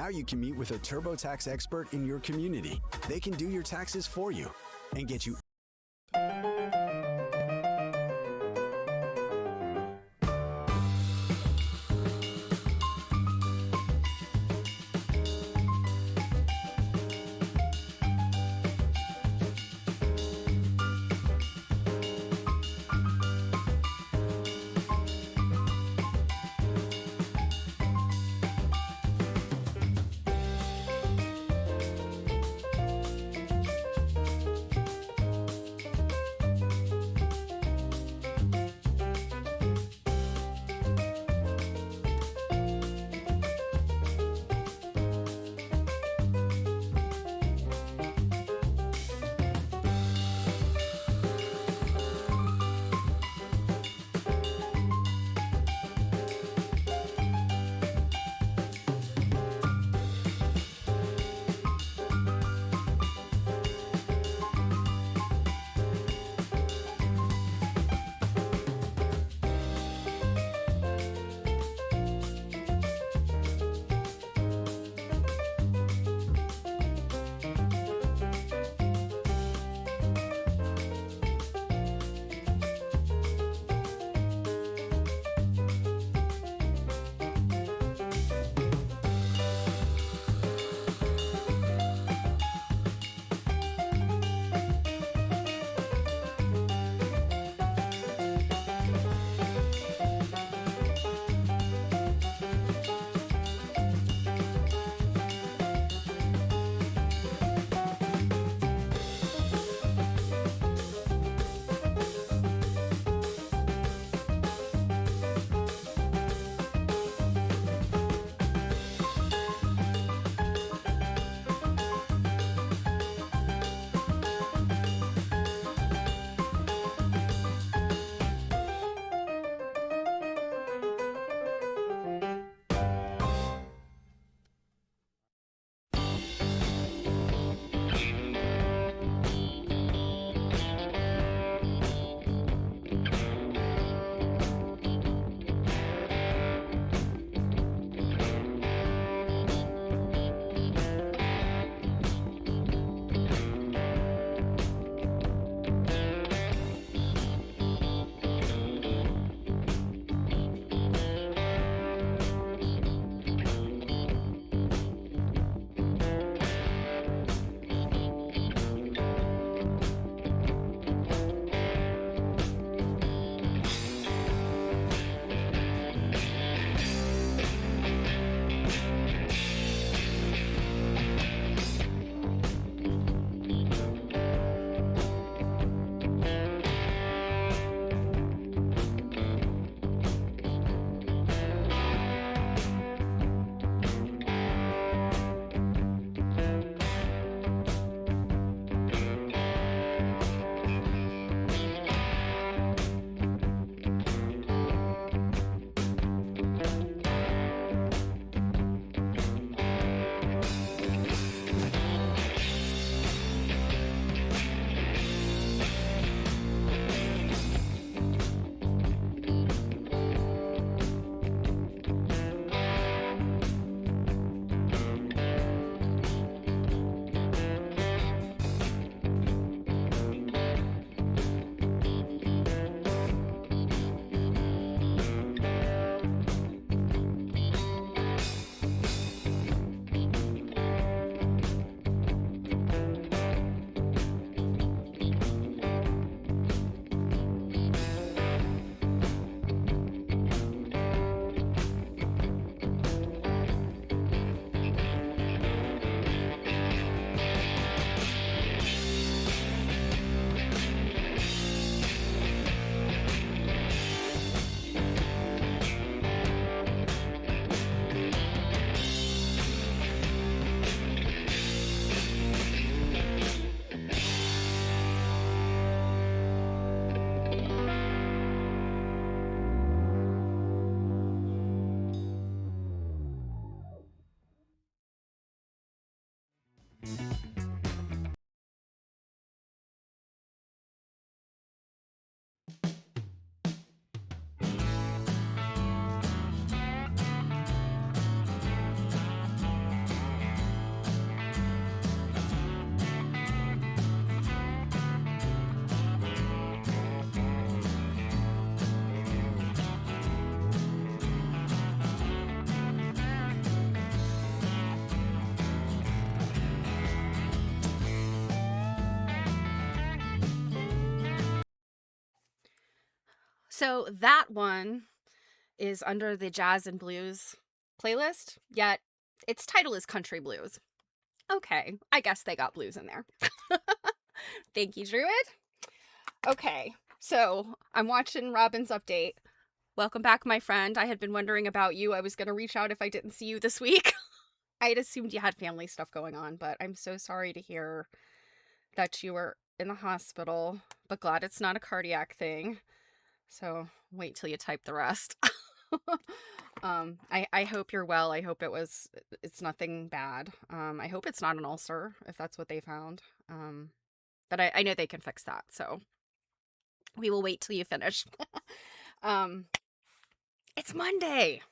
Now you can meet with a TurboTax expert in your community. They can do your taxes for you and get you. So that one is under the jazz and blues playlist, yet its title is country blues. Okay, I guess they got blues in there. Thank you, Druid. Okay, so I'm watching Robin's update. Welcome back, my friend. I had been wondering about you. I was going to reach out if I didn't see you this week. I had assumed you had family stuff going on, but I'm so sorry to hear that you were in the hospital, but glad it's not a cardiac thing. So wait till you type the rest. I hope you're well. I hope it's nothing bad. I hope it's not an ulcer if that's what they found. But I know they can fix that. So we will wait till you finish. um, it's Monday.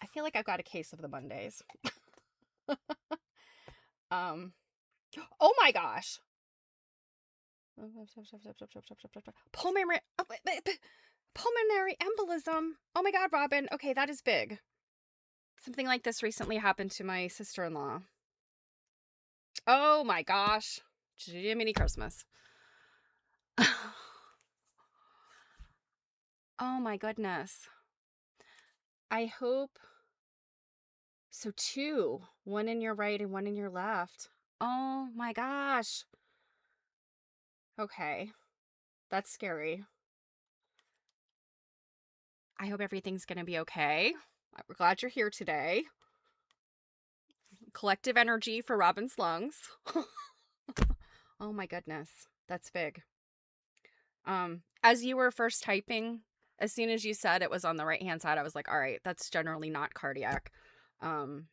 I feel like I've got a case of the Mondays. um, oh my gosh. Pulmonary, pulmonary embolism. Oh my God, Robin. Okay, that is big. Something like this recently happened to my sister-in-law. Oh my gosh. Jiminy Christmas. Oh my goodness. I hope. So two. One in your right and one in your left. Oh my gosh. Okay. That's scary. I hope everything's going to be okay. We're glad you're here today. Collective energy for Robin's lungs. Oh my goodness. That's big. As you were first typing, as soon as you said it was on the right-hand side, I was like, all right, that's generally not cardiac. And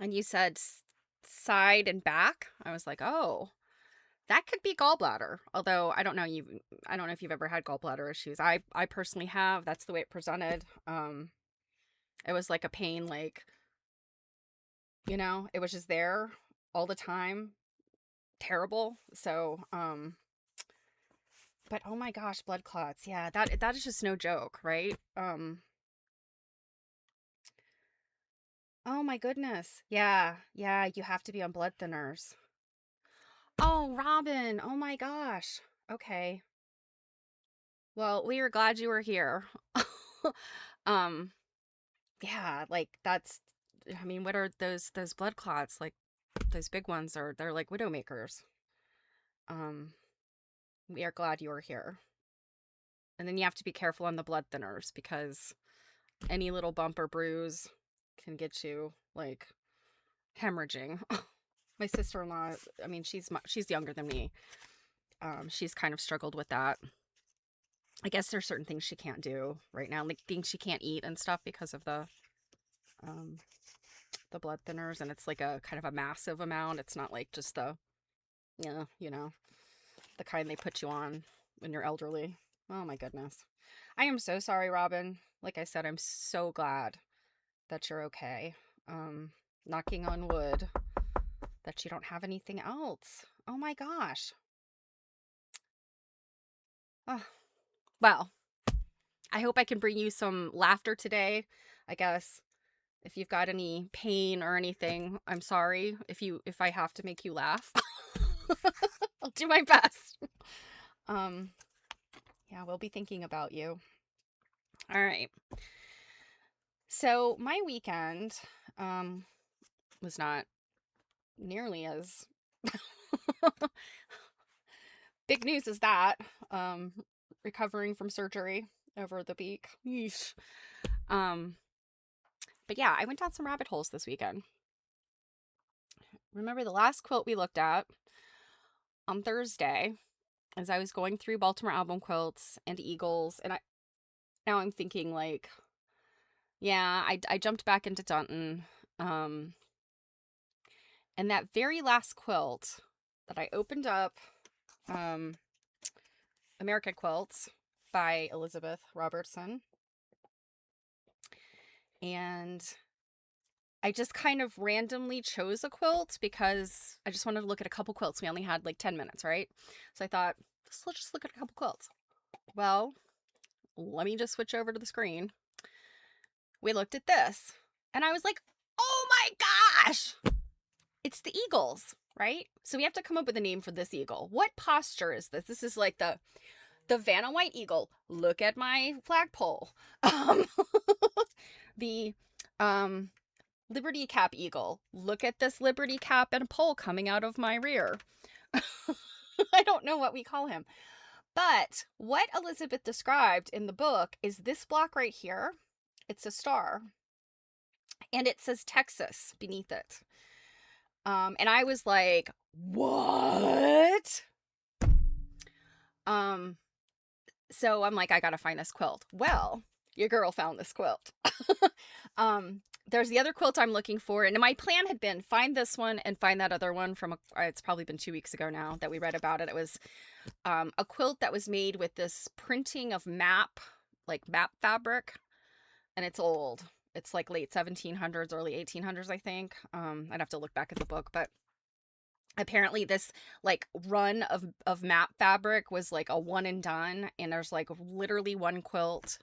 you said side and back. I was like, oh, that could be gallbladder. Although I don't know if you've ever had gallbladder issues. I personally have. That's the way it presented. It was like a pain, like, it was just there all the time. Terrible. So, but oh my gosh, blood clots. Yeah, that is just no joke, right? Oh my goodness. Yeah, you have to be on blood thinners. Oh, Robin. Oh my gosh. Okay. Well, we are glad you were here. um, yeah, like I mean, what are those blood clots? Like those big ones they're like widowmakers. Um, we are glad you were here. And then you have to be careful on the blood thinners because any little bump or bruise can get you like hemorrhaging. My sister-in-law, I mean, she's younger than me. She's kind of struggled with that. I guess there's certain things she can't do right now, like things she can't eat and stuff because of the blood thinners, and it's like a kind of a massive amount. It's not like just yeah, the kind they put you on when you're elderly. Oh my goodness. I am so sorry, Robin. Like I said, I'm so glad that you're okay. Knocking on wood that you don't have anything else. Oh my gosh. Oh, well, I hope I can bring you some laughter today. I guess if you've got any pain or anything, I'm sorry if I have to make you laugh. I'll do my best. Yeah, we'll be thinking about you. All right. So my weekend was not nearly as big news as that. Recovering from surgery over the week. Yeesh. But yeah, I went down some rabbit holes this weekend. Remember the last quilt we looked at on Thursday as I was going through Baltimore album quilts and Eagles, and now I'm thinking like, yeah, I jumped back into Dunton, and that very last quilt that I opened up, America Quilts by Elizabeth Robertson, and I just kind of randomly chose a quilt because I just wanted to look at a couple quilts. We only had like 10 minutes, right? So I thought, let's just look at a couple quilts. Well, let me just switch over to the screen. We looked at this, and I was like, oh my gosh! It's the Eagles, right? So we have to come up with a name for this eagle. What posture is this? This is like the The Vanna White Eagle. Look at my flagpole. Um, the Liberty Cap Eagle. Look at this Liberty Cap and pole coming out of my rear. I don't know what we call him. But what Elizabeth described in the book is this block right here. It's a star. And it says Texas beneath it. And I was like, what? So I'm like, I gotta find this quilt. Well, your girl found this quilt. There's the other quilt I'm looking for, and my plan had been find this one and find that other one from it's probably been 2 weeks ago now that we read about it. It was a quilt that was made with this printing of map fabric, and it's old. It's like late 1700s, early 1800s, I think. I'd have to look back at the book, but apparently this like run of map fabric was like a one and done, and there's like literally one quilt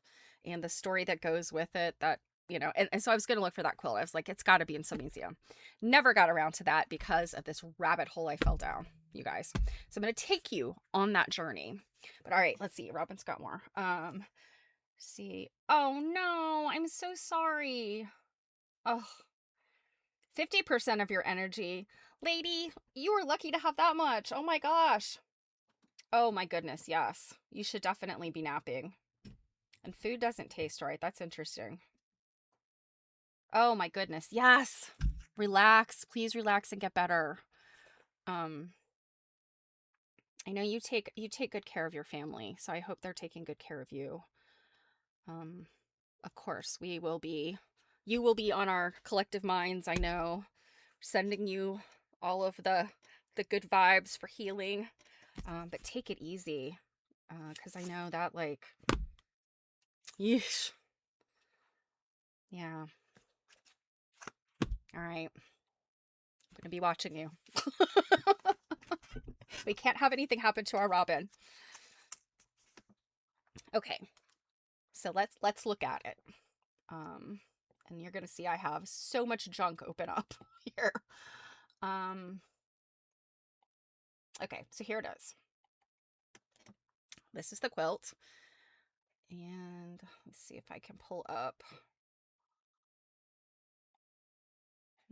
and the story that goes with it that, you know, and so I was going to look for that quilt. I was like, it's got to be in some museum. Never got around to that because of this rabbit hole I fell down, you guys. So I'm going to take you on that journey. But all right, let's see. Robin's got more. See. Oh no, I'm so sorry. Oh, 50% of your energy. Lady, you were lucky to have that much. Oh my gosh. Oh my goodness, yes. You should definitely be napping. And food doesn't taste right. That's interesting. Oh my goodness, yes. Relax. Please relax and get better. I know you take good care of your family, so I hope they're taking good care of you. Of course, you will be on our collective minds, I know, sending you all of the good vibes for healing. But take it easy, because I know that, like, yeesh. Yeah. All right. I'm gonna be watching you. We can't have anything happen to our Robin. Okay. So let's look at it. And you're gonna see I have so much junk open up here. Okay, so here it is. This is the quilt. And let's see if I can pull up.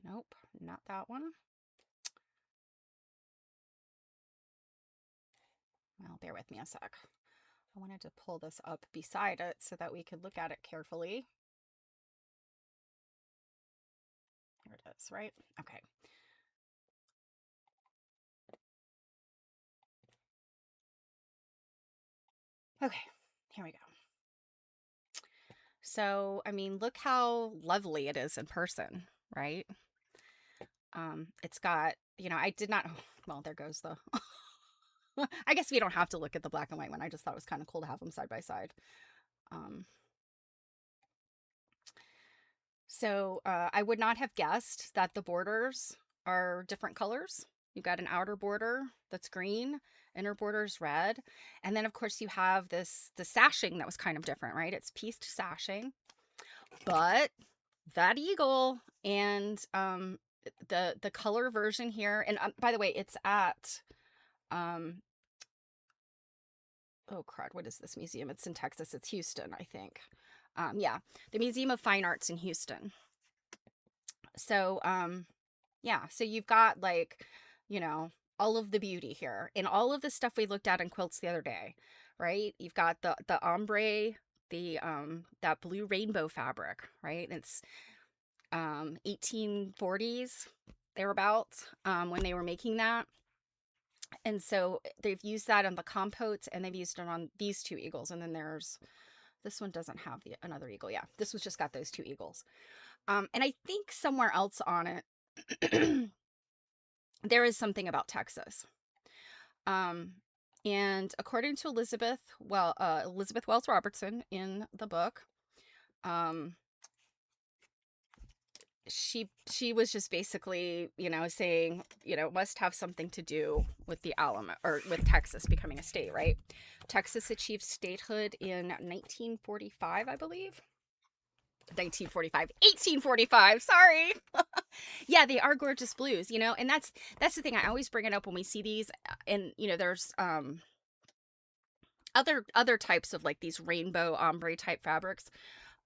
Nope, not that one. Well, bear with me a sec. I wanted to pull this up beside it so that we could look at it carefully. Here it is, right? Okay. Okay, here we go. So, I mean, look how lovely it is in person, right? It's got, you know, I did not, well, there goes the, I guess we don't have to look at the black and white one. I just thought it was kind of cool to have them side by side. So I would not have guessed that the borders are different colors. You've got an outer border that's green, inner border's red. And then of course you have the sashing that was kind of different, right? It's pieced sashing, but that eagle and the color version here, and by the way, it's at oh crud, what is this museum? It's in Texas. It's Houston, I think. Yeah, the Museum of Fine Arts in Houston. So yeah, so you've got, like, you know, all of the beauty here and all of the stuff we looked at in quilts the other day, right? You've got the ombre, the that blue rainbow fabric, right? It's 1840s thereabouts when they were making that. And so they've used that on the compotes, and they've used it on these two eagles. And then there's, this one doesn't have another eagle. Yeah, this was just got those two eagles. And I think somewhere else on it, there is something about Texas. And according to Elizabeth Wells Robertson in the book, she was just basically, you know, saying, you know, it must have something to do with the Alamo, or with Texas becoming a state, right? Texas achieved statehood in 1945, I believe. 1845, sorry. Yeah, they are gorgeous blues, you know, and that's the thing. I always bring it up when we see these, and you know, there's other types of like these rainbow ombre type fabrics.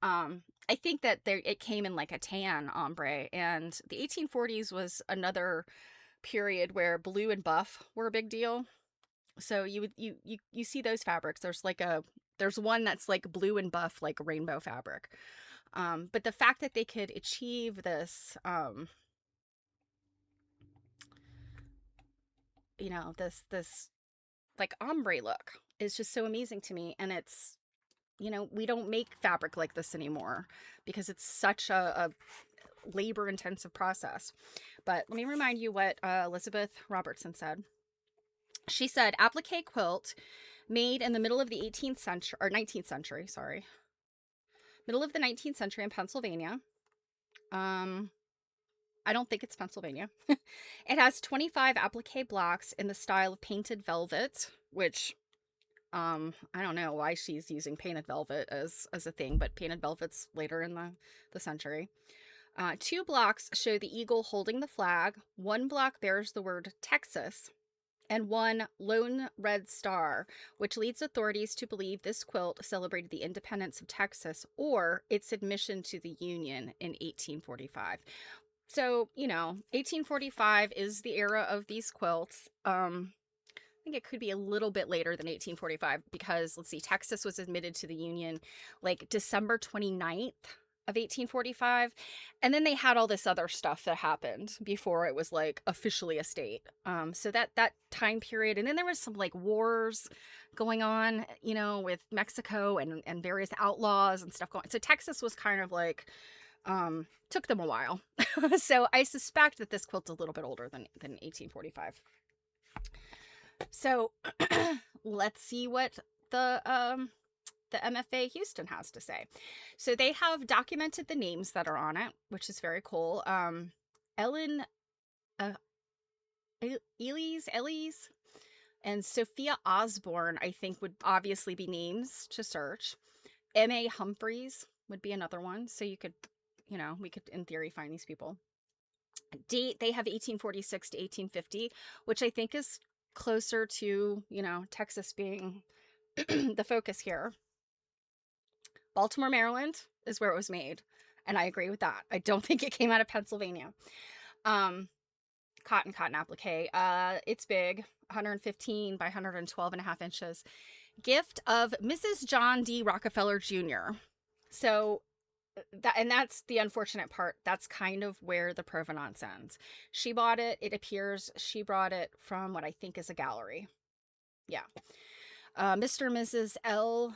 I think that there it came in like a tan ombre, and the 1840s was another period where blue and buff were a big deal. So you see those fabrics. There's one that's like blue and buff, like rainbow fabric. But the fact that they could achieve this, this like ombre look is just so amazing to me. And it's, we don't make fabric like this anymore because it's such a labor intensive process. But let me remind you what Elizabeth Robertson said. She said, applique quilt made in the middle of the 18th century, or 19th century, sorry, middle of the 19th century in Pennsylvania. I don't think it's Pennsylvania. It has 25 applique blocks in the style of painted velvet, which I don't know why she's using painted velvet as a thing, but painted velvet's later in the century. 2 blocks show the eagle holding the flag. 1 block bears the word Texas, and 1 lone red star, which leads authorities to believe this quilt celebrated the independence of Texas or its admission to the Union in 1845. So, 1845 is the era of these quilts. I think it could be a little bit later than 1845 because, let's see, Texas was admitted to the Union like December 29th of 1845. And then they had all this other stuff that happened before it was like officially a state. So that time period. And then there was some like wars going on, with Mexico and various outlaws and stuff going on. So Texas was kind of like, took them a while. So I suspect that this quilt's a little bit older than 1845. So let's see what the MFA Houston has to say. So they have documented the names that are on it, which is very cool. Ellen Elise, and Sophia Osborne, I think, would obviously be names to search. M.A. Humphreys would be another one. So you could, we could, in theory, find these people. Date, they have 1846 to 1850, which I think is closer to, Texas being the focus here. Baltimore, Maryland is where it was made. And I agree with that. I don't think it came out of Pennsylvania. Cotton applique. It's big, 115 by 112 and a half inches. Gift of Mrs. John D. Rockefeller Jr. So that's the unfortunate part. That's kind of where the provenance ends. She bought it. It appears she brought it from what I think is a gallery. Yeah. Mr. and Mrs. Eli.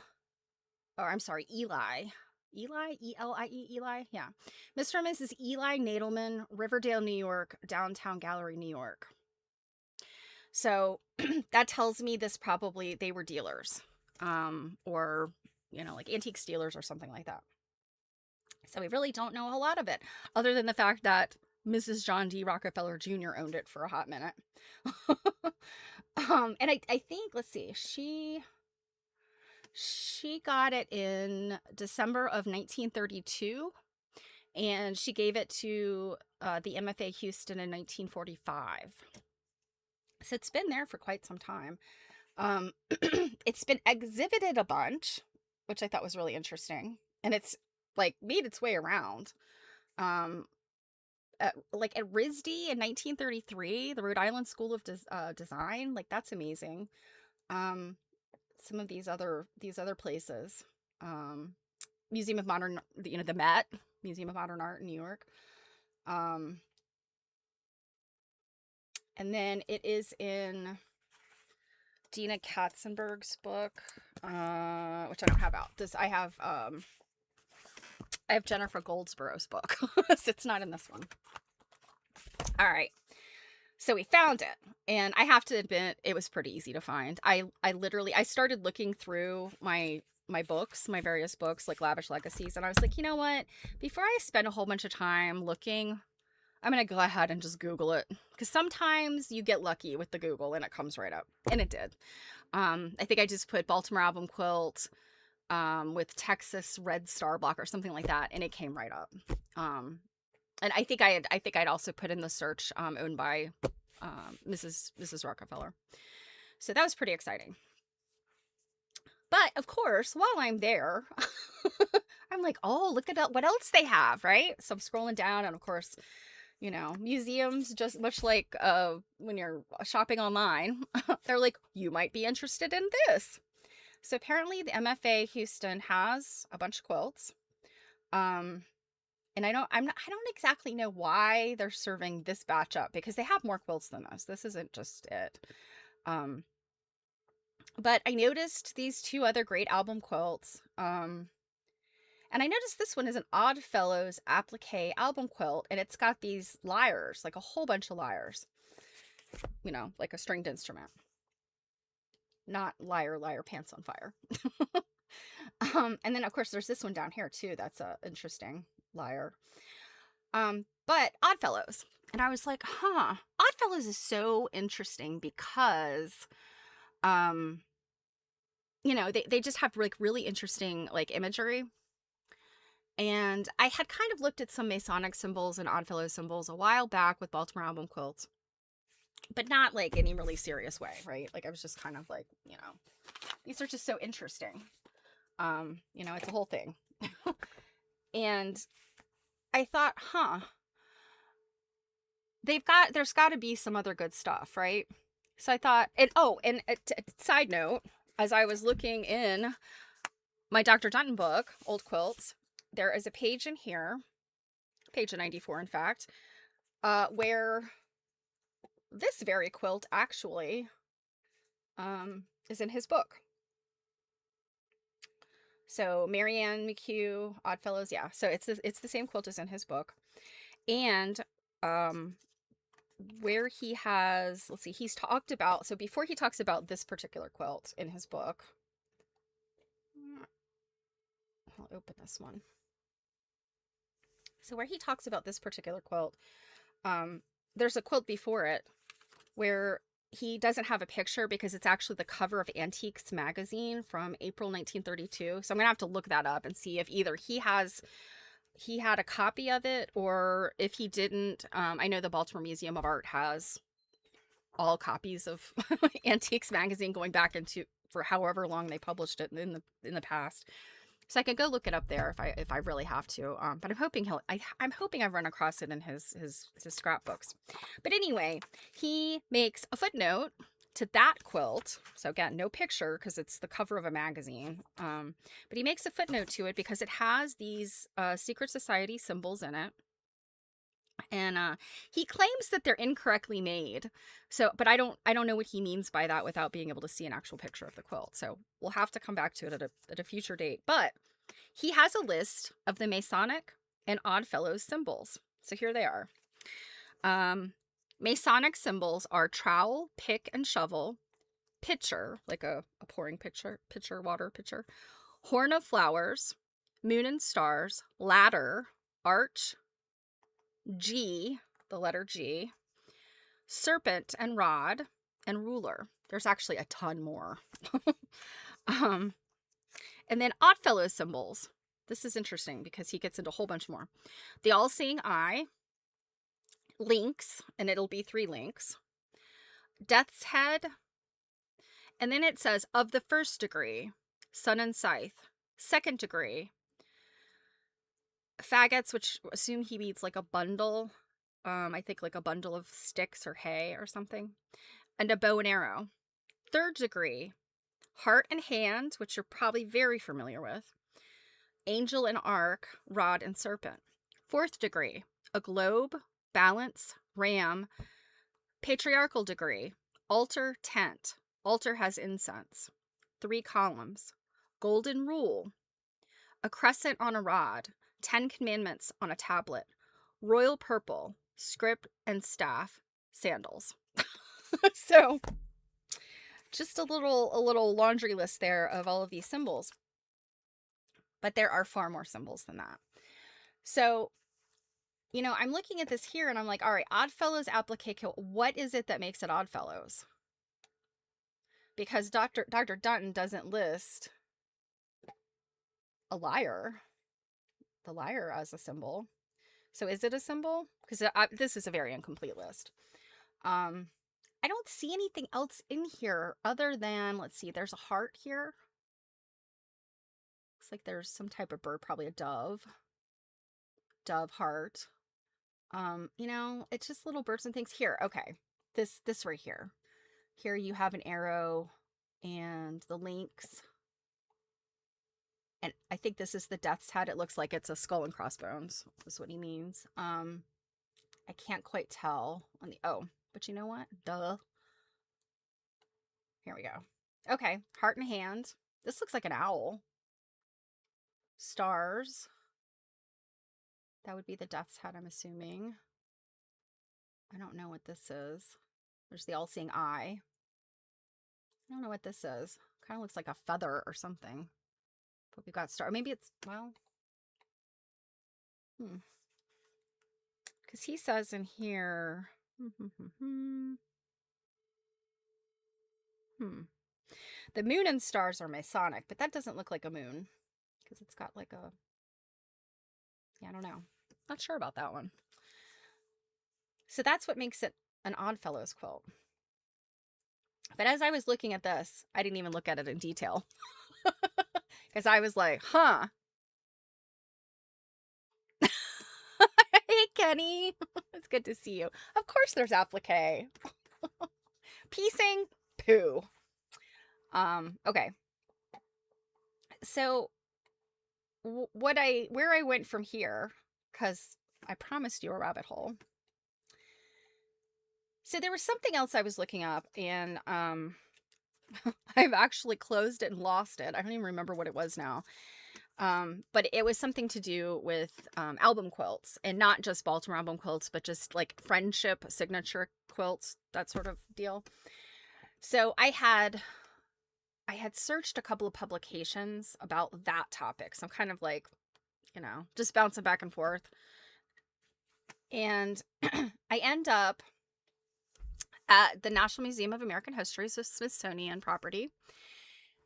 E-L-I-E, Eli? Yeah. Mr. and Mrs. Eli Nadelman, Riverdale, New York, Downtown Gallery, New York. So that tells me they were dealers, or, like antique dealers or something like that. So we really don't know a lot of it, other than the fact that Mrs. John D. Rockefeller Jr. owned it for a hot minute. And I think, let's see, she got it in December of 1932, and she gave it to the MFA Houston in 1945. So it's been there for quite some time. It's been exhibited a bunch, which I thought was really interesting. And it's like made its way around. Like at RISD in 1933, the Rhode Island School of Design, like that's amazing. Some of these other places, Museum of Modern, the Met, Museum of Modern Art in New York. And then it is in Dina Katzenberg's book, which I don't have out. I have Jennifer Goldsborough's book. So it's not in this one. All right. So we found it, and I have to admit it was pretty easy to find. I started looking through my books, my various books, like Lavish Legacies, and I was like, you know what? Before I spend a whole bunch of time looking, I'm going to go ahead and just Google it, because sometimes you get lucky with the Google and it comes right up, and it did. I think I just put Baltimore album quilt with Texas red star block or something like that, and it came right up. And I think I'd also put in the search owned by Mrs. Rockefeller. So that was pretty exciting. But of course, while I'm there, I'm like, oh, look at what else they have, right? So I'm scrolling down, and of course, museums, just much like when you're shopping online, they're like, you might be interested in this. So apparently the MFA Houston has a bunch of quilts. And I don't exactly know why they're serving this batch up, because they have more quilts than this. This isn't just it. Um, but I noticed these two other great album quilts. And I noticed this one is an Oddfellows applique album quilt, and it's got these lyres, like a whole bunch of lyres, like a stringed instrument. Not liar, liar, pants on fire. And then of course there's this one down here too. That's a interesting lyre. But Oddfellows. And I was like, Oddfellows is so interesting because, they just have like really interesting like imagery. And I had kind of looked at some Masonic symbols and Oddfellows symbols a while back with Baltimore album quilts, but not like any really serious way, right? Like I was just kind of like, these are just so interesting. It's a whole thing. And I thought, there's got to be some other good stuff, right? So I thought, and side note, as I was looking in my Dr. Dunton book, Old Quilts, there is a page in here, page 94, in fact, where this very quilt actually is in his book. So Marianne McHugh, Oddfellows, yeah. So it's the same quilt as in his book. And where he has, let's see, he's talked about, so before he talks about this particular quilt in his book, I'll open this one. So where he talks about this particular quilt, there's a quilt before it where he doesn't have a picture because it's actually the cover of Antiques magazine from April 1932. So I'm gonna have to look that up and see if either he had a copy of it, or if he didn't. I know the Baltimore Museum of Art has all copies of Antiques magazine going back for however long they published it in the past. So I could go look it up there if I really have to. But I'm hoping I'm hoping I've run across it in his scrapbooks. But anyway, he makes a footnote to that quilt. So again, no picture because it's the cover of a magazine. But he makes a footnote to it because it has these secret society symbols in it. And he claims that they're incorrectly made. So, but I don't know what he means by that without being able to see an actual picture of the quilt. So we'll have to come back to it at a future date. But he has a list of the Masonic and Oddfellows symbols. So here they are. Masonic symbols are trowel, pick and shovel, pitcher, like a pouring pitcher, water pitcher, horn of flowers, moon and stars, ladder, arch, G, the letter G, serpent and rod, and ruler. There's actually a ton more. And then Oddfellow symbols. This is interesting because he gets into a whole bunch more. The all-seeing eye, links, and it'll be 3 links, death's head, and then it says of the 1st degree, sun and scythe, 2nd degree, faggots, which assume he means like a bundle. I think like a bundle of sticks or hay or something. And a bow and arrow. 3rd degree, heart and hand, which you're probably very familiar with. Angel and arc, rod and serpent. 4th degree, a globe, balance, ram. Patriarchal degree, altar, tent. Altar has incense. 3 columns. Golden rule, a crescent on a rod. 10 commandments on a tablet. Royal purple, script and staff, sandals. So just a little laundry list there of all of these symbols. But there are far more symbols than that. So, I'm looking at this here and I'm like, all right, Oddfellows applique quilt. What is it that makes it Oddfellows? Because Dr. Dunton doesn't list a lyre, the lyre as a symbol. So is it a symbol? Because this is a very incomplete list. I don't see anything else in here other than, let's see, there's a heart here. like there's some type of bird, probably a dove. Dove heart. You know, it's just little birds and things. Here, okay. This right here. Here you have an arrow and the lynx. And I think this is the death's head. It looks like it's a skull and crossbones, is what he means. I can't quite tell on the, oh, but you know what? Duh. Here we go. Okay, heart and hand. This looks like an owl. Stars. That would be the death's head, I'm assuming. I don't know what this is. There's the all-seeing eye. I don't know what this is. Kind of looks like a feather or something. But we've got star. Maybe it's, well. Because he says in here. The moon and stars are Masonic, but that doesn't look like a moon. Because it's got like a. Yeah, I don't know. Not sure about that one. So that's what makes it an Oddfellows quilt. But as I was looking at this, I didn't even look at it in detail. Because I was like, huh. Hey, Kenny. It's good to see you. Of course there's applique. Piecing? Poo. Okay. So, where I went from here, because I promised you a rabbit hole. So there was something else I was looking up, and I've actually closed it and lost it. I don't even remember what it was now. But it was something to do with album quilts, and not just Baltimore album quilts, but just like friendship signature quilts, that sort of deal. So I had searched a couple of publications about that topic. So I'm kind of like, you know, just bouncing back and forth. And I end up at the National Museum of American History, so Smithsonian property.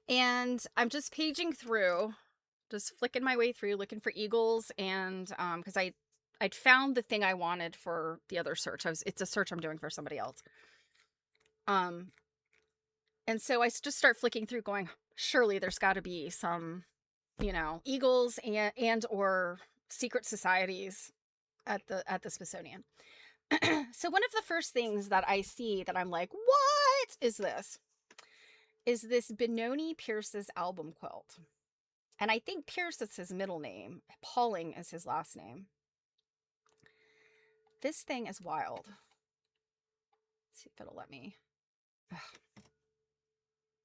And I'm just paging through, just flicking my way through, looking for eagles. And because I'd found the thing I wanted for the other search. It's a search I'm doing for somebody else. And so I just start flicking through going, surely there's got to be some, you know, eagles and or secret societies at the Smithsonian. So one of the first things that I see that I'm like, what is this? Is this Benoni Pierce's album quilt. And I think Pierce is his middle name. Pauling is his last name. This thing is wild. Let's see if it'll let me. Ugh.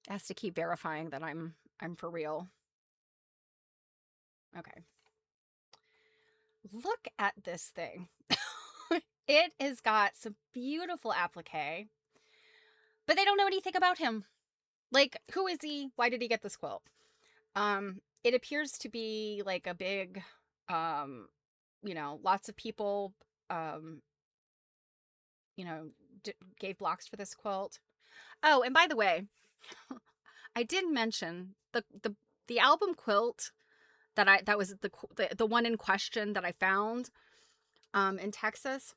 It has to keep verifying that I'm for real. Okay. Look at this thing. It has got some beautiful applique, but they don't know anything about him. Like, who is he? Why did he get this quilt? It appears to be like a big, you know, lots of people, you know, gave blocks for this quilt. Oh, and by the way, I didn't mention the album quilt that was the one in question that I found in Texas.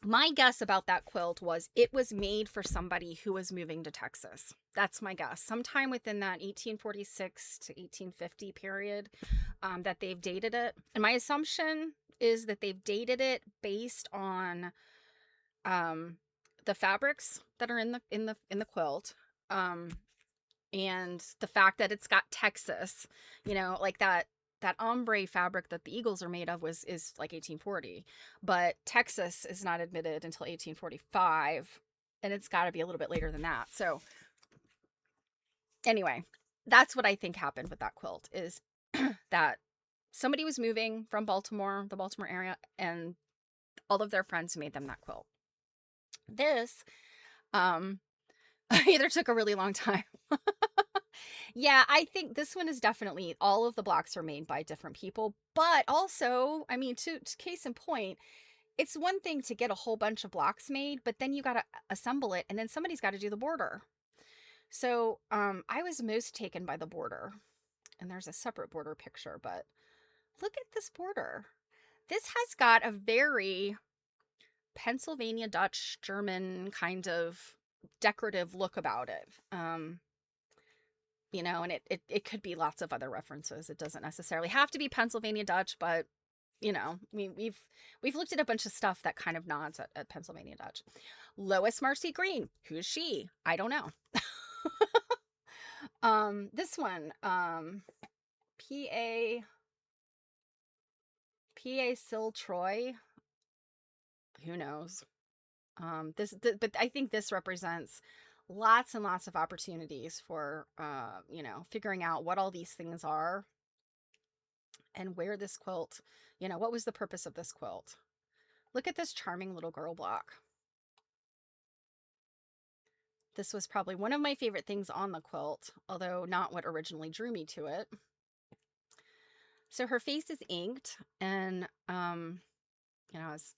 My guess about that quilt was it was made for somebody who was moving to Texas. That's my guess. Sometime within that 1846 to 1850 period that they've dated it. And my assumption is that they've dated it based on the fabrics that are in the quilt. And the fact that it's got Texas, you know, like that ombre fabric that the eagles are made of is like 1840, but Texas is not admitted until 1845, and it's got to be a little bit later than that. So anyway, that's what I think happened with that quilt, is that somebody was moving from Baltimore, the Baltimore area, and all of their friends made them that quilt. This either took a really long time. Yeah, I think this one is definitely, all of the blocks are made by different people, but also, I mean, to case in point, it's one thing to get a whole bunch of blocks made, but then you got to assemble it, and then somebody's got to do the border. So I was most taken by the border, and there's a separate border picture, but look at this border. This has got a very Pennsylvania Dutch German kind of decorative look about it. you know, and it could be lots of other references. It doesn't necessarily have to be Pennsylvania Dutch, but you know, we've looked at a bunch of stuff that kind of nods at Pennsylvania Dutch. Lois Marcy Green, who's she? I don't know. This one, PA Sil Troy, who knows? But I think this represents lots and lots of opportunities for, you know, figuring out what all these things are and where this quilt, you know, what was the purpose of this quilt? Look at this charming little girl block. This was probably one of my favorite things on the quilt, although not what originally drew me to it. So her face is inked, and, you know, it's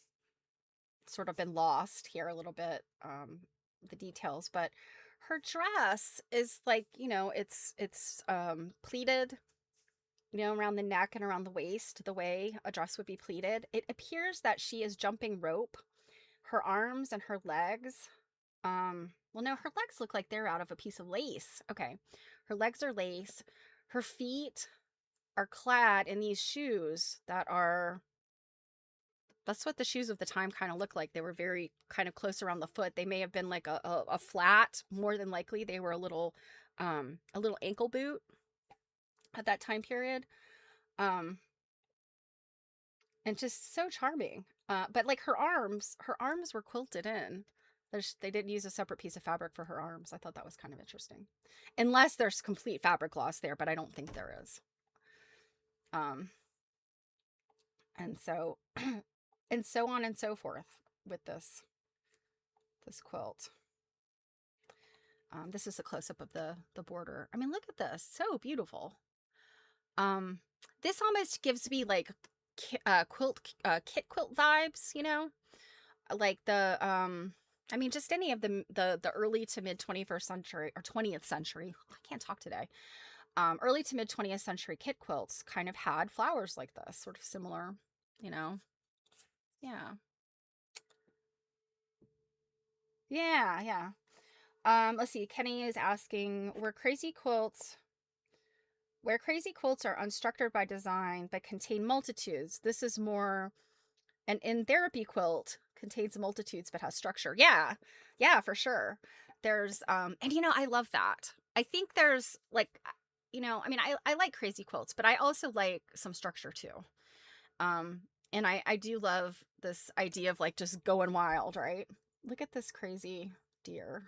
sort of been lost here a little bit, the details, but her dress is like, you know, it's pleated, you know, around the neck and around the waist, the way a dress would be pleated. It appears that she is jumping rope. Her arms and her legs, well, no, her legs look like they're out of a piece of lace. Okay. Her legs are lace. Her feet are clad in these shoes that are, that's what the shoes of the time kind of look like. They were very kind of close around the foot. They may have been like a flat, more than likely. They were a little ankle boot at that time period. And just so charming. But like her arms were quilted in. They didn't use a separate piece of fabric for her arms. I thought that was kind of interesting. Unless there's complete fabric loss there, but I don't think there is. And so, and so on and so forth with this quilt. This is a close-up of the border. I mean, look at this. So beautiful. This almost gives me like kit quilt vibes, you know? Like I mean, just any of the early to mid 21st century or 20th century. I can't talk today. Early to mid 20th century kit quilts kind of had flowers like this, sort of similar, you know? Yeah. Yeah, yeah. Let's see. Kenny is asking, where crazy quilts are unstructured by design but contain multitudes. This is more an in therapy quilt contains multitudes but has structure. Yeah. Yeah, for sure. There's and you know, I love that. I think there's like, you know, I mean, I like crazy quilts, but I also like some structure too. And I do love this idea of like just going wild, right? Look at this crazy deer.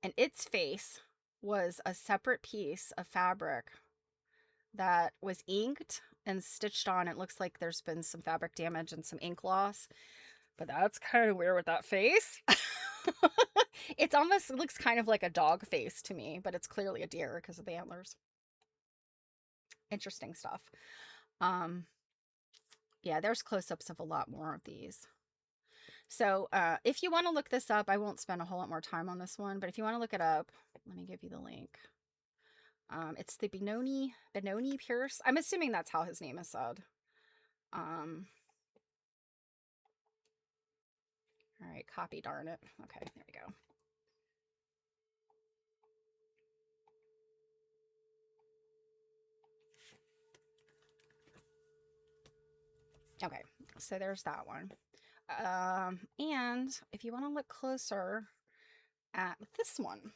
And its face was a separate piece of fabric that was inked and stitched on. It looks like there's been some fabric damage and some ink loss, but that's kind of weird with that face. It looks kind of like a dog face to me, but it's clearly a deer because of the antlers. Interesting stuff. Yeah, there's close-ups of a lot more of these. So if you want to look this up, I won't spend a whole lot more time on this one, but if you want to look it up, let me give you the link. It's the Benoni Pierce. I'm assuming that's how his name is said. All right, copy, darn it. Okay, there we go. Okay, so there's that one. And if you want to look closer at this one.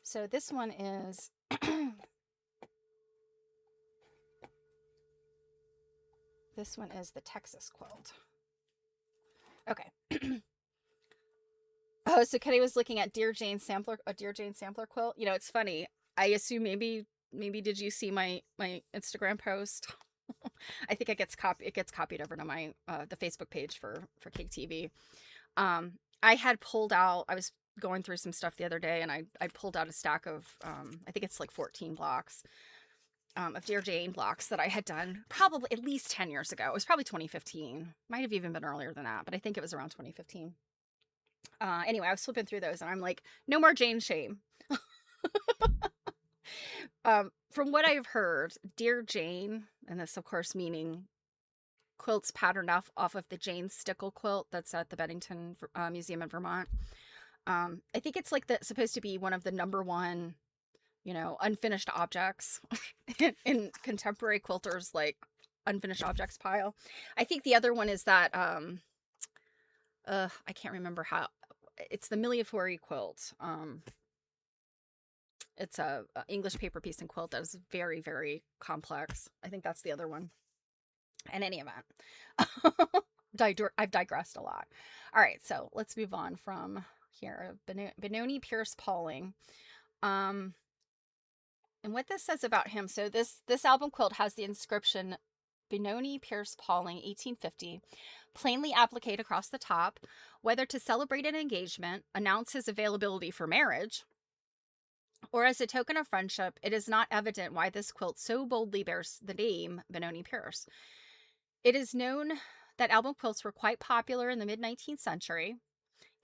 So this one is this one is the Texas quilt. Okay. Oh, so Kenny was looking at Dear Jane sampler, a Dear Jane sampler quilt. You know, it's funny. I assume maybe did you see my Instagram post? I think it gets copied over to my the Facebook page for Cake TV. I had pulled out. I was going through some stuff the other day, and I pulled out a stack of I think it's like 14 blocks of Dear Jane blocks that I had done probably at least 10 years ago. It was probably 2015. Might have even been earlier than that, but I think it was around 2015. Anyway, I was flipping through those, and I'm like, no more Jane shame. From what I've heard, Dear Jane, and this of course meaning quilts patterned off of the Jane Stickle quilt that's at the Bennington Museum in Vermont. I think it's like supposed to be one of the number one, unfinished objects in contemporary quilters, like unfinished objects pile. I think the other one is that I can't remember how. It's the Millefiori quilt. It's a English paper piece and quilt that is very, very complex. I think that's the other one. In any event, I've digressed a lot. All right, so let's move on from here. Benoni Pierce Pauling. And what this says about him. So this album quilt has the inscription Benoni Pierce Pauling, 1850, plainly appliqued across the top, whether to celebrate an engagement, announce his availability for marriage, or as a token of friendship. It is not evident why this quilt so boldly bears the name Benoni Pierce. It is known that album quilts were quite popular in the mid-19th century.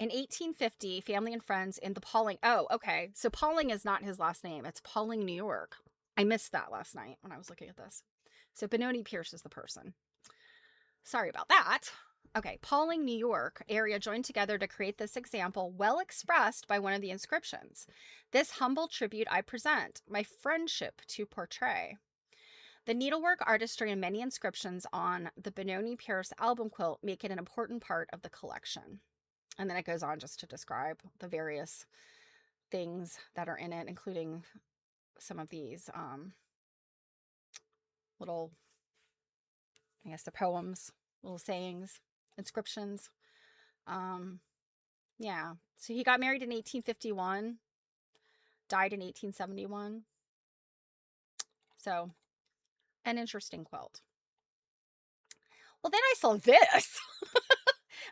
In 1850, family and friends in the Pauling. Oh, okay. So Pauling is not his last name. It's Pauling, New York. I missed that last night when I was looking at this. So Benoni Pierce is the person. Sorry about that. Okay, Pauling, New York area joined together to create this example, well expressed by one of the inscriptions. This humble tribute I present, my friendship to portray. The needlework, artistry, and many inscriptions on the Benoni Pierce album quilt make it an important part of the collection. And then it goes on just to describe the various things that are in it, including some of these little, I guess, the poems, little sayings, inscriptions. Yeah. So he got married in 1851, died in 1871. So, an interesting quilt. Well, then I saw this.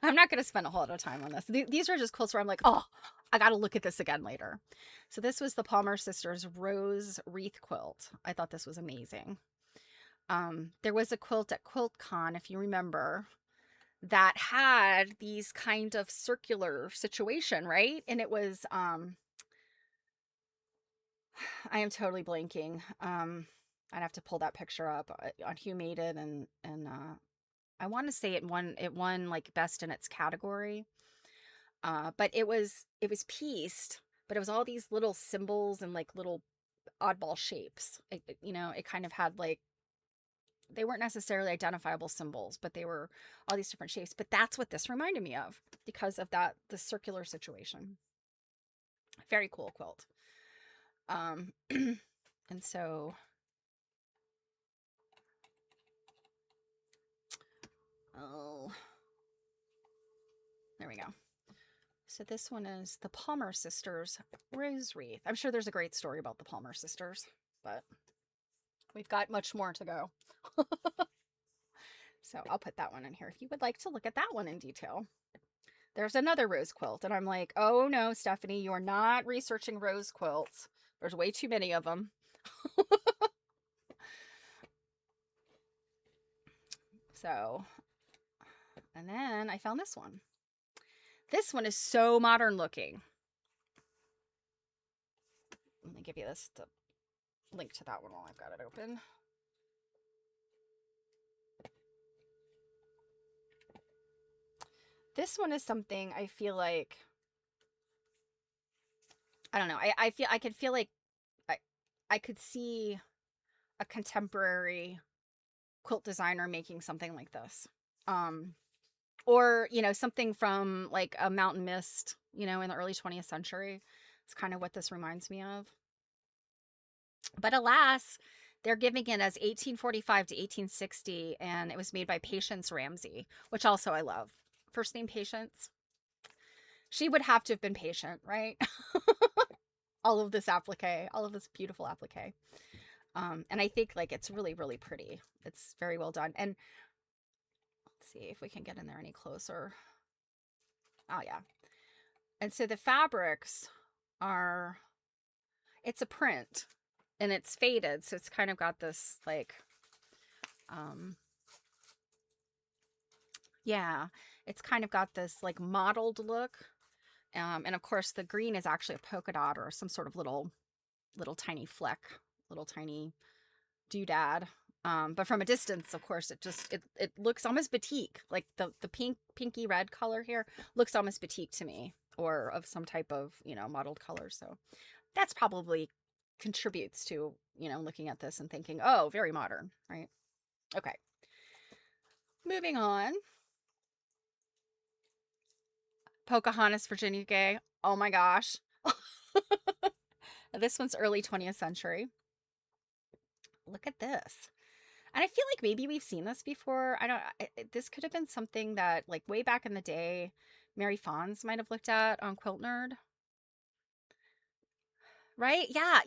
I'm not going to spend a whole lot of time on this. These are just quilts where I'm like, oh, I got to look at this again later. So this was the Palmer Sisters Rose Wreath Quilt. I thought this was amazing. There was a quilt at QuiltCon, if you remember, that had these kind of circular situation, right? And it was, I am totally blanking. I'd have to pull that picture up on who made it, and I want to say it won like best in its category. But it was pieced, but it was all these little symbols and like little oddball shapes. It kind of had like, they weren't necessarily identifiable symbols, but they were all these different shapes. But that's what this reminded me of because of the circular situation. Very cool quilt. And so, oh, there we go. So this one is the Palmer Sisters Rose Wreath. I'm sure there's a great story about the Palmer Sisters, but we've got much more to go. So I'll put that one in here if you would like to look at that one in detail. There's another rose quilt, and I'm like, oh no, Stephanie, you're not researching rose quilts. There's way too many of them. So, and then I found this one. This one is so modern looking. Let me give you this to link to that one while I've got it open. This one is something I feel like, I don't know. I could feel like I could see a contemporary quilt designer making something like this. Or, something from like a Mountain Mist, in the early 20th century. It's kind of what this reminds me of. But alas, they're giving it as 1845 to 1860, and it was made by Patience Ramsey, which also I love. First name Patience. She would have to have been patient, right? All of this applique, all of this beautiful applique. And I think like it's really, really pretty. It's very well done. And let's see if we can get in there any closer. Oh yeah. And so the fabrics are, it's a print and it's faded. So it's kind of got this like, yeah, it's kind of got this like mottled look. And of course the green is actually a polka dot or some sort of little tiny fleck, little tiny doodad. But from a distance, of course, it looks almost batik. Like the pinky red color here looks almost batik to me, or of some type of, mottled color. So that's probably contributes to, looking at this and thinking, oh, very modern, right? Okay. Moving on. Pocahontas, Virginia Gay. Oh my gosh. This one's early 20th century. Look at this. And I feel like maybe we've seen this before. I don't, this could have been something that, like, way back in the day, Mary Fonz might have looked at on Quilt Nerd. Right? Yeah.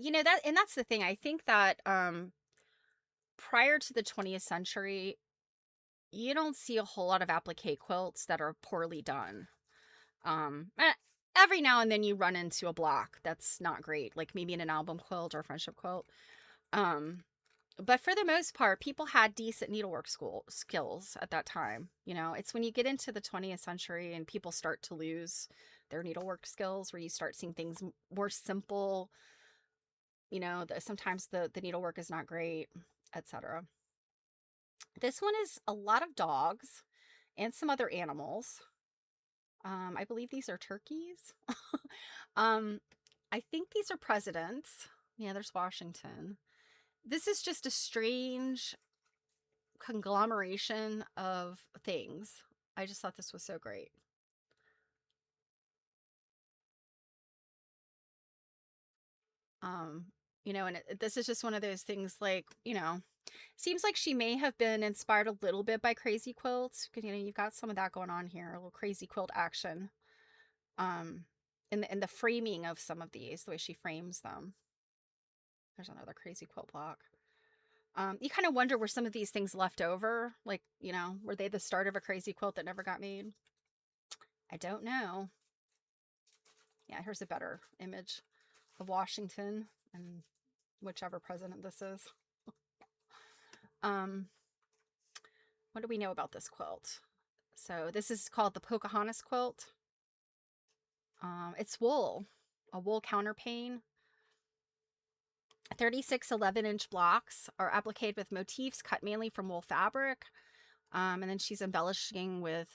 And that's the thing. I think that prior to the 20th century, you don't see a whole lot of applique quilts that are poorly done. Every now and then you run into a block that's not great, like maybe in an album quilt or a friendship quilt. But for the most part, people had decent needlework skills at that time. It's when you get into the 20th century and people start to lose their needlework skills, where you start seeing things more simple. Sometimes the needlework is not great, etc. This one is a lot of dogs and some other animals. I believe these are turkeys. um, I think these are presidents. Yeah, there's Washington. This is just a strange conglomeration of things. I just thought this was so great. Um, and this is just one of those things, like, seems like she may have been inspired a little bit by Crazy Quilts, because, you've got some of that going on here, a little Crazy Quilt action. In the framing of some of these, the way she frames them. There's another Crazy Quilt block. You kind of wonder, were some of these things left over? Like, were they the start of a Crazy Quilt that never got made? I don't know. Yeah, here's a better image of Washington and whichever president this is. What do we know about this quilt? So this is called the Pocahontas quilt. It's wool, a wool counterpane. 36 11-inch blocks are appliqued with motifs cut mainly from wool fabric. And then she's embellishing with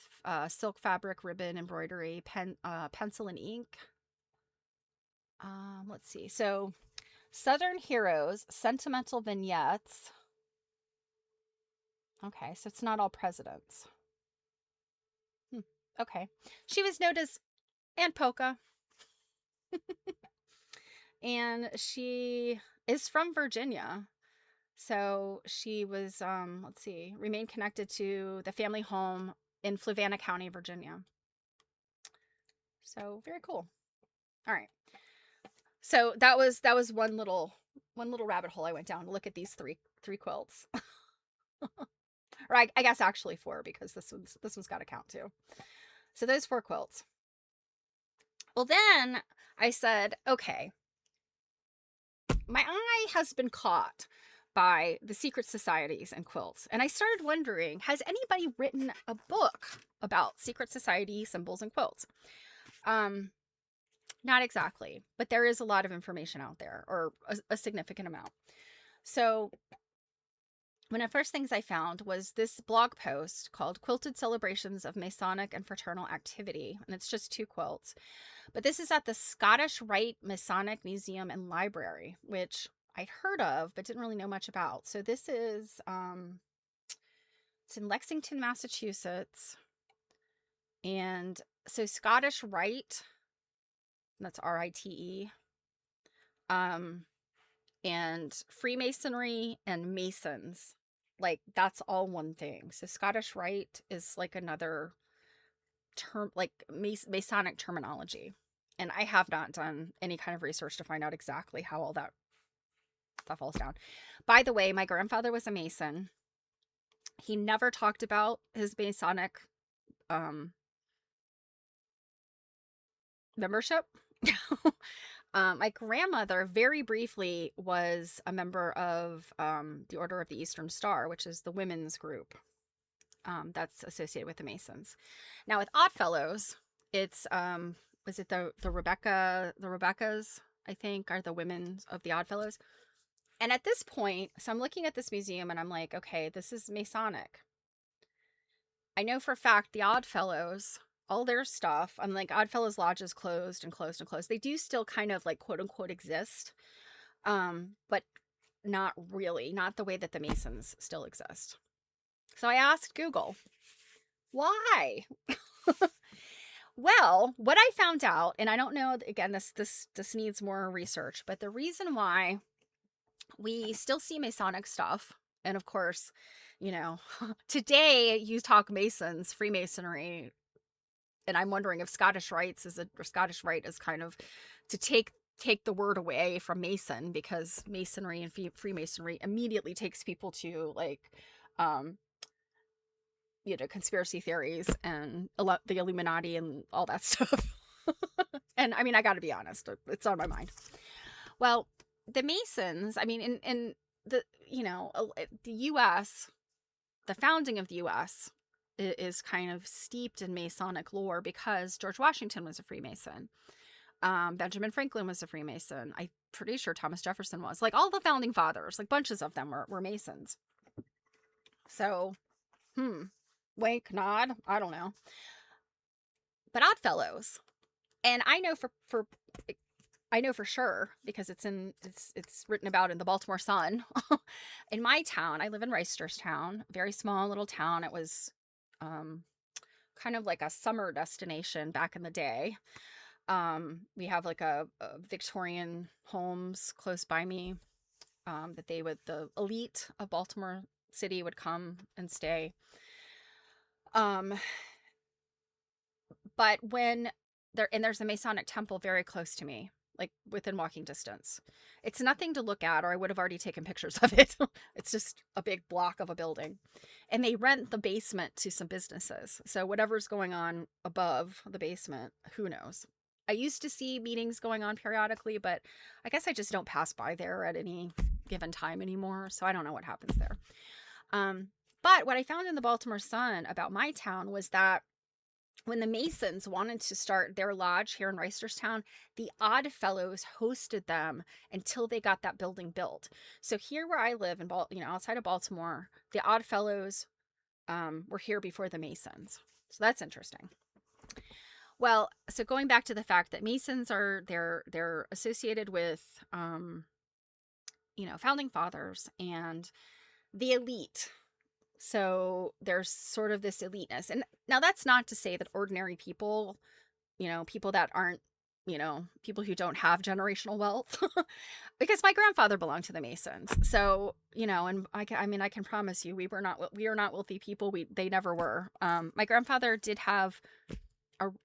silk fabric, ribbon, embroidery, pencil, and ink. Let's see. So, Southern Heroes, sentimental vignettes. Okay, so it's not all presidents. Okay. She was known as Aunt Polka. And she is from Virginia. So she was, let's see, remained connected to the family home in Fluvanna County, Virginia. So very cool. All right. So that was one little rabbit hole I went down to look at these three quilts. Or I guess actually four, because this one's got to count too. So those 4 quilts. Well, then I said, okay, my eye has been caught by the secret societies and quilts. And I started wondering, has anybody written a book about secret society symbols and quilts? Not exactly, but there is a lot of information out there, or a significant amount. So one of the first things I found was this blog post called Quilted Celebrations of Masonic and Fraternal Activity. And it's just 2 quilts. But this is at the Scottish Rite Masonic Museum and Library, which I'd heard of, but didn't really know much about. So this is, it's in Lexington, Massachusetts. And so Scottish Rite, that's RITE, and Freemasonry and Masons, like, that's all one thing. So Scottish Rite is like another term, like Masonic terminology. And I have not done any kind of research to find out exactly how all that stuff falls down. By the way, my grandfather was a Mason. He never talked about his Masonic membership. My grandmother very briefly was a member of the Order of the Eastern Star, which is the women's group that's associated with the Masons. Now with Oddfellows, it's was it the Rebeccas, I think, are the women of the Oddfellows. And at this point, so I'm looking at this museum and I'm like, okay, this is Masonic. I know for a fact the Oddfellows, all their stuff, I'm like, Oddfellows Lodge is closed and closed and closed. They do still kind of like quote unquote exist, but not really, not the way that the Masons still exist. So I asked Google, why? Well, what I found out, and I don't know, again, this needs more research, but the reason why we still see Masonic stuff, and of course, you know, today you talk Masons, Freemasonry, and I'm wondering if Scottish Rite is kind of to take the word away from Mason, because Masonry and Freemasonry immediately takes people to like, um, conspiracy theories and the Illuminati and all that stuff. And I mean, I got to be honest, it's on my mind. Well, the Masons, I mean, in the, the U.S., the founding of the U.S. is kind of steeped in Masonic lore because George Washington was a Freemason. Benjamin Franklin was a Freemason. I'm pretty sure Thomas Jefferson was. Like all the founding fathers, like bunches of them were Masons. So, wink, nod, I don't know. But Oddfellows, and I know for sure because it's written about in the Baltimore Sun. In my town, I live in Reisterstown, very small little town. It was kind of like a summer destination back in the day. We have like a Victorian homes close by me that the elite of Baltimore City would come and stay. But there's a Masonic temple very close to me, like within walking distance. It's nothing to look at, or I would have already taken pictures of it. It's just a big block of a building. And they rent the basement to some businesses. So whatever's going on above the basement, who knows? I used to see meetings going on periodically, but I guess I just don't pass by there at any given time anymore. So I don't know what happens there. But what I found in the Baltimore Sun about my town was that when the Masons wanted to start their lodge here in Reisterstown, the Oddfellows hosted them until they got that building built. So here where I live outside of Baltimore, the Oddfellows were here before the Masons. So that's interesting. Well, so going back to the fact that Masons they're associated with founding fathers and the elite. So there's sort of this eliteness. And now that's not to say that ordinary people, people that aren't, people who don't have generational wealth, because my grandfather belonged to the Masons. So, and I can promise you, we are not wealthy people. They never were. My grandfather did have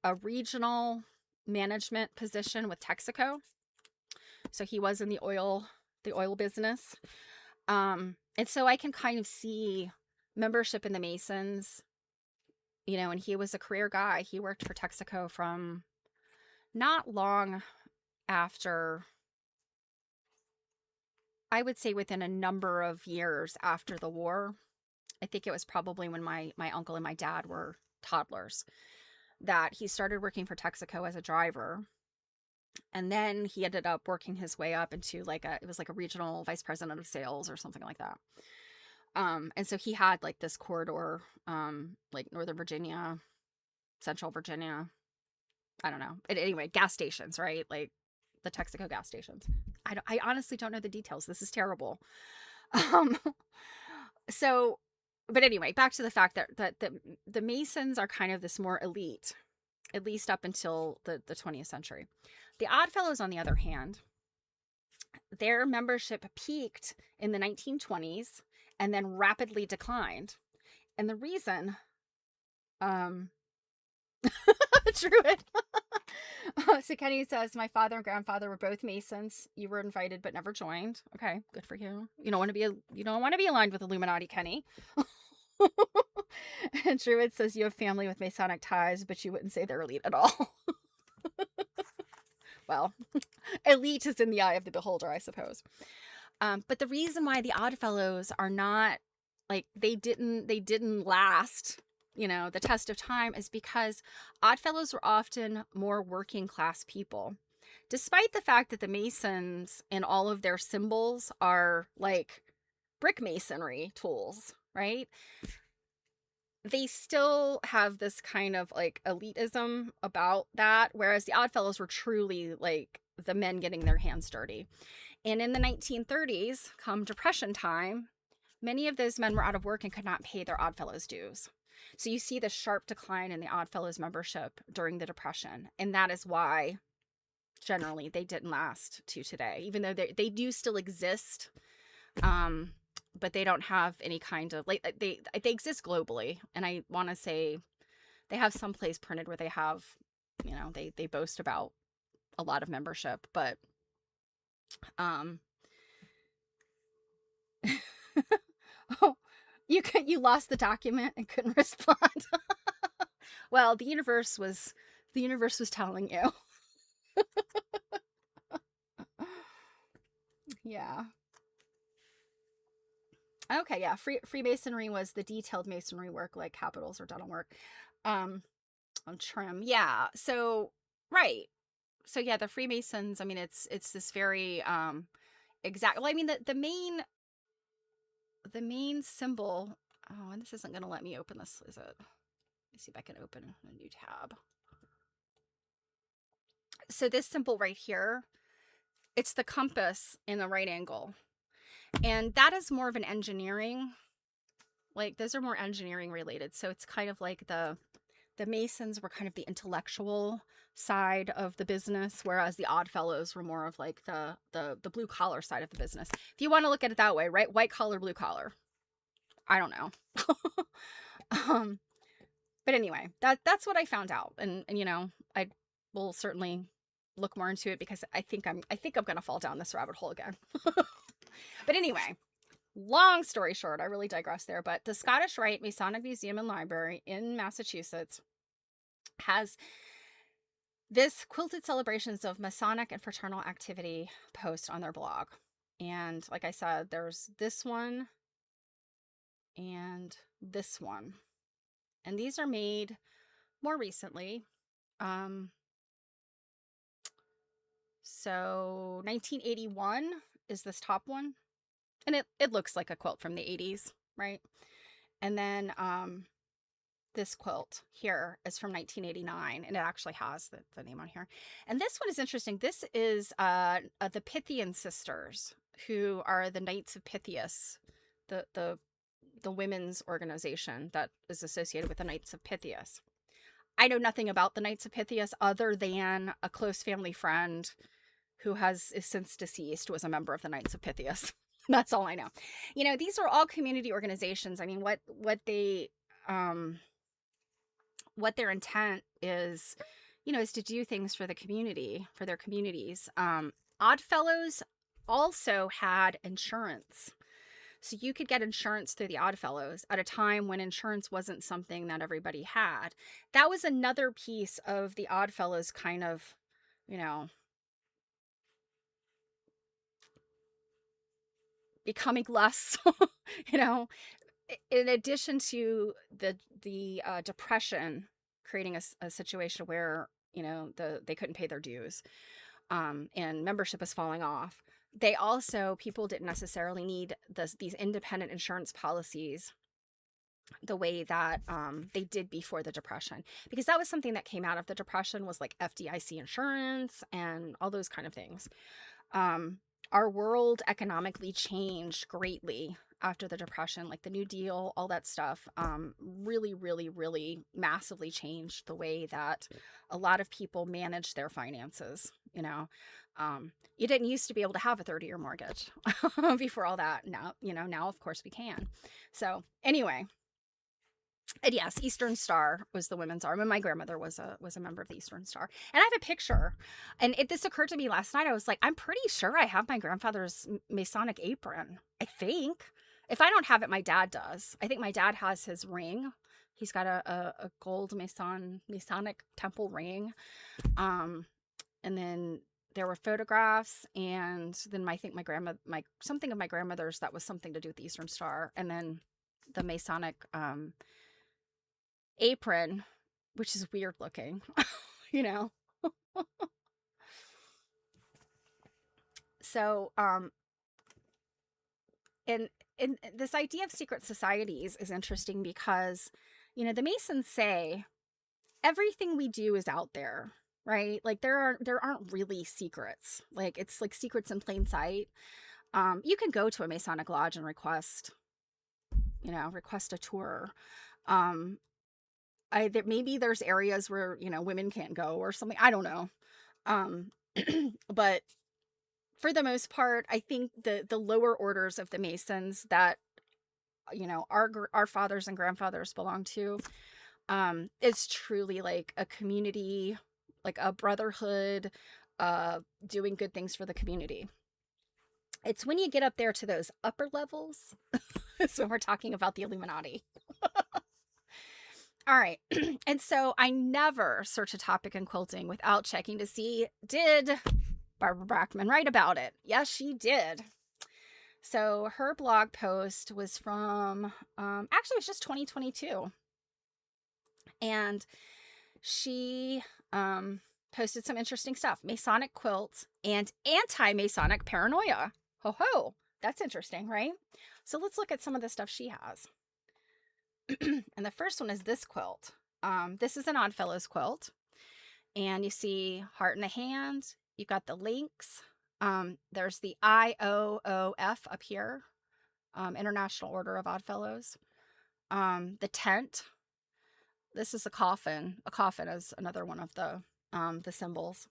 a regional management position with Texaco. So he was in the oil business. And so I can kind of see membership in the Masons, and he was a career guy. He worked for Texaco from not long after, I would say within a number of years after the war. I think it was probably when my uncle and my dad were toddlers that he started working for Texaco as a driver. And then he ended up working his way up into it was like a regional vice president of sales or something like that. And so he had like this corridor, like Northern Virginia, Central Virginia, I don't know. Anyway, gas stations, right? Like the Texaco gas stations. I honestly don't know the details. This is terrible. So, but anyway, back to the fact that the Masons are kind of this more elite, at least up until the 20th century. The Oddfellows, on the other hand, their membership peaked in the 1920s and then rapidly declined. And the reason, Druid. So Kenny says, my father and grandfather were both Masons. You were invited but never joined. Okay, good for you. You don't want to be aligned with Illuminati, Kenny. And Druid says you have family with Masonic ties, but you wouldn't say they're elite at all. Well, elite is in the eye of the beholder, I suppose. But the reason why the Oddfellows are not they didn't last, the test of time is because Oddfellows were often more working class people. despite the fact that the Masons and all of their symbols are like brick masonry tools, right? They still have this kind of like elitism about that, whereas the Oddfellows were truly like the men getting their hands dirty. And in the 1930s, come Depression time, many of those men were out of work and could not pay their Oddfellows dues. So you see the sharp decline in the Oddfellows membership during the Depression. And that is why generally they didn't last to today, even though they do still exist. But they don't have any kind of like they exist globally. And I want to say they have some place printed where they have, you know, they boast about a lot of membership, but um oh, you lost the document and couldn't respond. Well, the universe was telling you. Yeah. Okay, yeah. Freemasonry was the detailed masonry work like capitals or dental work. Um on trim. Yeah. So right. So yeah, the Freemasons, I mean it's this very exact, well, I mean the main symbol. Oh, and this isn't going to let me open this, is it? Let me see if I can open a new tab. So this symbol right here, it's the compass in the right angle. And that is more of an engineering, like those are more engineering related. So it's kind of like the Masons were kind of the intellectual side of the business, whereas the Oddfellows were more of like the blue collar side of the business. If you want to look at it that way, right? White collar, blue collar. I don't know. um, but anyway, that's what I found out, and you know, I will certainly look more into it because I think I'm gonna fall down this rabbit hole again. But anyway, long story short, I really digress there. But the Scottish Rite Masonic Museum and Library in Massachusetts has this quilted celebrations of Masonic and fraternal activity post on their blog. And like I said, there's this one and this one. And these are made more recently. So 1981 is this top one. And it looks like a quilt from the 80s, right? And then this quilt here is from 1989, and it actually has the name on here. And this one is interesting. This is the Pythian sisters, who are the Knights of Pythias, the women's organization that is associated with the Knights of Pythias. I know nothing about the Knights of Pythias other than a close family friend who is since deceased was a member of the Knights of Pythias. That's all I know. You know, these are all community organizations. I mean, what their intent is, you know, is to do things for the community, for their communities. Oddfellows also had insurance. So you could get insurance through the Oddfellows at a time when insurance wasn't something that everybody had. That was another piece of the Oddfellows kind of, you know, becoming less, you know, in addition to the depression creating a situation where, you know, they couldn't pay their dues, and membership is falling off. They also, people didn't necessarily need these independent insurance policies the way that they did before the Depression, because that was something that came out of the Depression, was like FDIC insurance and all those kind of things. Our world economically changed greatly after the Depression, like the New Deal, all that stuff, really, really, really massively changed the way that a lot of people manage their finances. You know, you didn't used to be able to have a 30-year mortgage before all that. Now, you know, now of course we can. So anyway, and yes, Eastern Star was the women's arm, and my grandmother was a member of the Eastern Star. And I have a picture, and this occurred to me last night. I was like, I'm pretty sure I have my grandfather's Masonic apron. I think, if I don't have it, my dad does. I think my dad has his ring. He's got a gold Masonic temple ring. And then there were photographs, and then I think something of my grandmother's that was something to do with the Eastern Star, and then the Masonic apron, which is weird looking, you know. So, and this idea of secret societies is interesting because, the Masons say everything we do is out there, right? Like there aren't really secrets. Like it's like secrets in plain sight. You can go to a Masonic lodge and request a tour. Um, maybe there's areas where women can't go or something. I don't know. Um, but for the most part, I think the lower orders of the Masons that our fathers and grandfathers belong to, is truly like a community, like a brotherhood, doing good things for the community. It's when you get up there to those upper levels, so we're talking about the Illuminati. All right. And so I never search a topic in quilting without checking to see, did Barbara Brackman write about it? Yes, she did. So her blog post was from, actually, it was just 2022. And she posted some interesting stuff. Masonic quilts and anti-Masonic paranoia. Ho ho. That's interesting, right? So let's look at some of the stuff she has. And the first one is this quilt. This is an Oddfellows quilt. And you see heart in the hand. You've got the links. There's the IOOF up here. International Order of Oddfellows. The tent. This is a coffin. A coffin is another one of the symbols.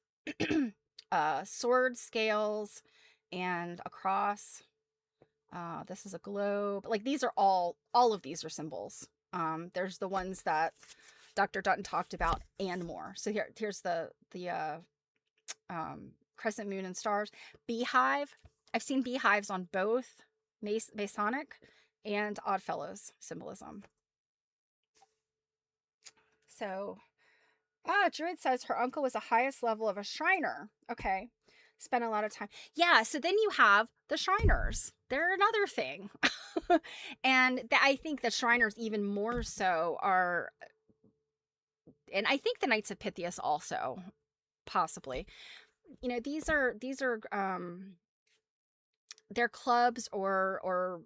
Sword, scales, and a cross. This is a globe. Like these are all of these are symbols. There's the ones that Dr. Dutton talked about and more. So here's the crescent moon and stars. Beehive. I've seen beehives on both Masonic and Oddfellows symbolism. So, Druid says her uncle was the highest level of a Shriner. Okay. Spent a lot of time. Yeah, so then you have the Shriners. They're another thing. And I think the Shriners even more so are, and I think the Knights of Pythias also, possibly. These are they're clubs or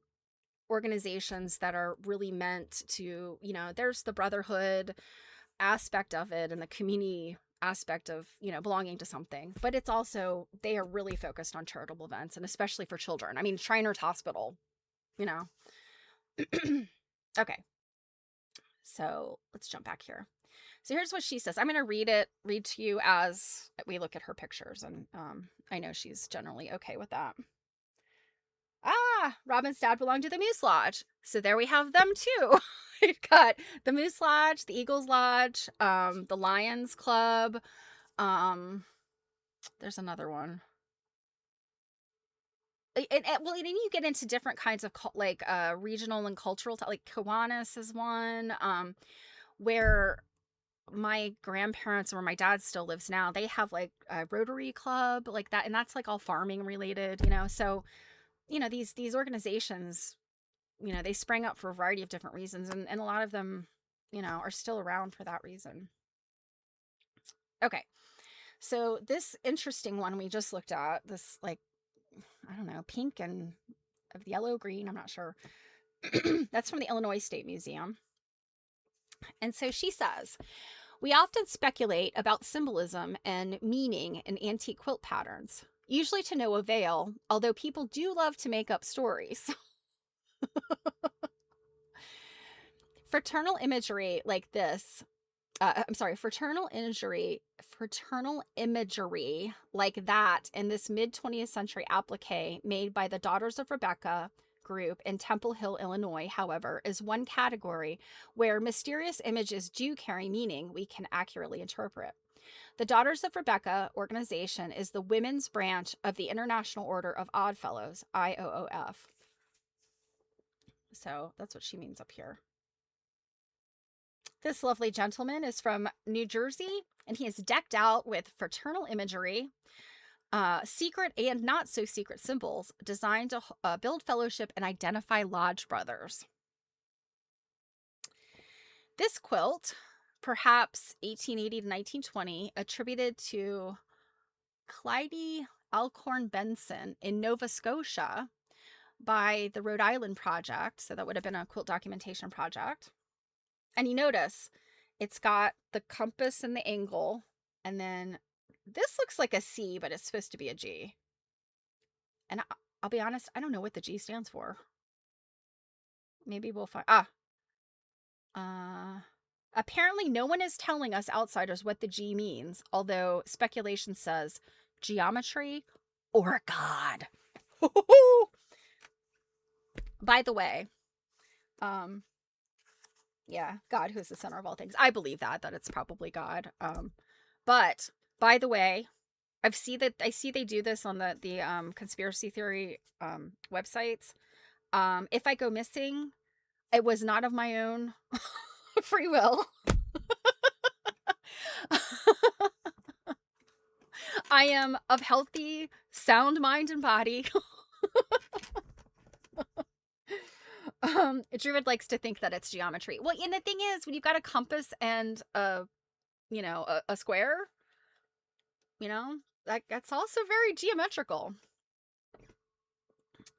organizations that are really meant to, there's the brotherhood aspect of it and the community aspect of belonging to something, but it's also they are really focused on charitable events, and especially for children. I mean, Shriners Hospital. Okay, so let's jump back here. So here's what she says. I'm going to read to you as we look at her pictures, and I know she's generally okay with that. Robin's dad belonged to the Moose Lodge. So there we have them too. We've got the Moose Lodge, the Eagles Lodge, the Lions Club. There's another one. Well, then you get into different kinds of like regional and cultural, like Kiwanis is one, where my grandparents, where my dad still lives now, they have like a Rotary Club like that, and that's like all farming related, so these organizations, they sprang up for a variety of different reasons, and a lot of them are still around for that reason. Okay, so this interesting one we just looked at, this like, I don't know, pink and of yellow green, I'm not sure. That's from the Illinois State Museum. And so she says, we often speculate about symbolism and meaning in antique quilt patterns, usually to no avail, although people do love to make up stories. Fraternal imagery like this, fraternal imagery like that in this mid-20th century applique made by the Daughters of Rebecca group in Temple Hill, Illinois, however, is one category where mysterious images do carry meaning we can accurately interpret. The Daughters of Rebecca organization is the women's branch of the International Order of Oddfellows, IOOF. So that's what she means up here. This lovely gentleman is from New Jersey, and he is decked out with fraternal imagery, secret and not so secret symbols designed to build fellowship and identify lodge brothers. This quilt, perhaps 1880 to 1920, attributed to Clyde Alcorn Benson in Nova Scotia by the Rhode Island Project. So that would have been a quilt documentation project. And you notice it's got the compass and the angle. And then this looks like a C, but it's supposed to be a G. And I'll be honest, I don't know what the G stands for. Maybe we'll find. Apparently no one is telling us outsiders what the G means, although speculation says geometry or God. By the way, yeah, God, who's the center of all things. I believe that it's probably God. But by the way, I see they do this on the conspiracy theory websites. If I go missing, it was not of my own free will. I am of healthy, sound mind and body. Druid likes to think that it's geometry. Well, and the thing is, when you've got a compass and a square, that's also very geometrical.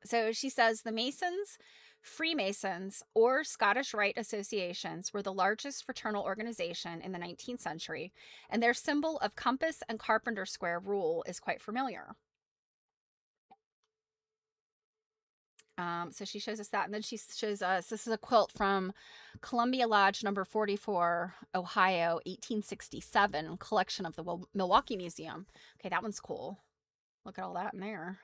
So she says the Masons, Freemasons, or Scottish Rite Associations were the largest fraternal organization in the 19th century, and their symbol of compass and carpenter square rule is quite familiar. So she shows us that, and then she shows us, this is a quilt from Columbia Lodge number 44, Ohio, 1867, collection of the Milwaukee Museum. Okay, that one's cool. Look at all that in there.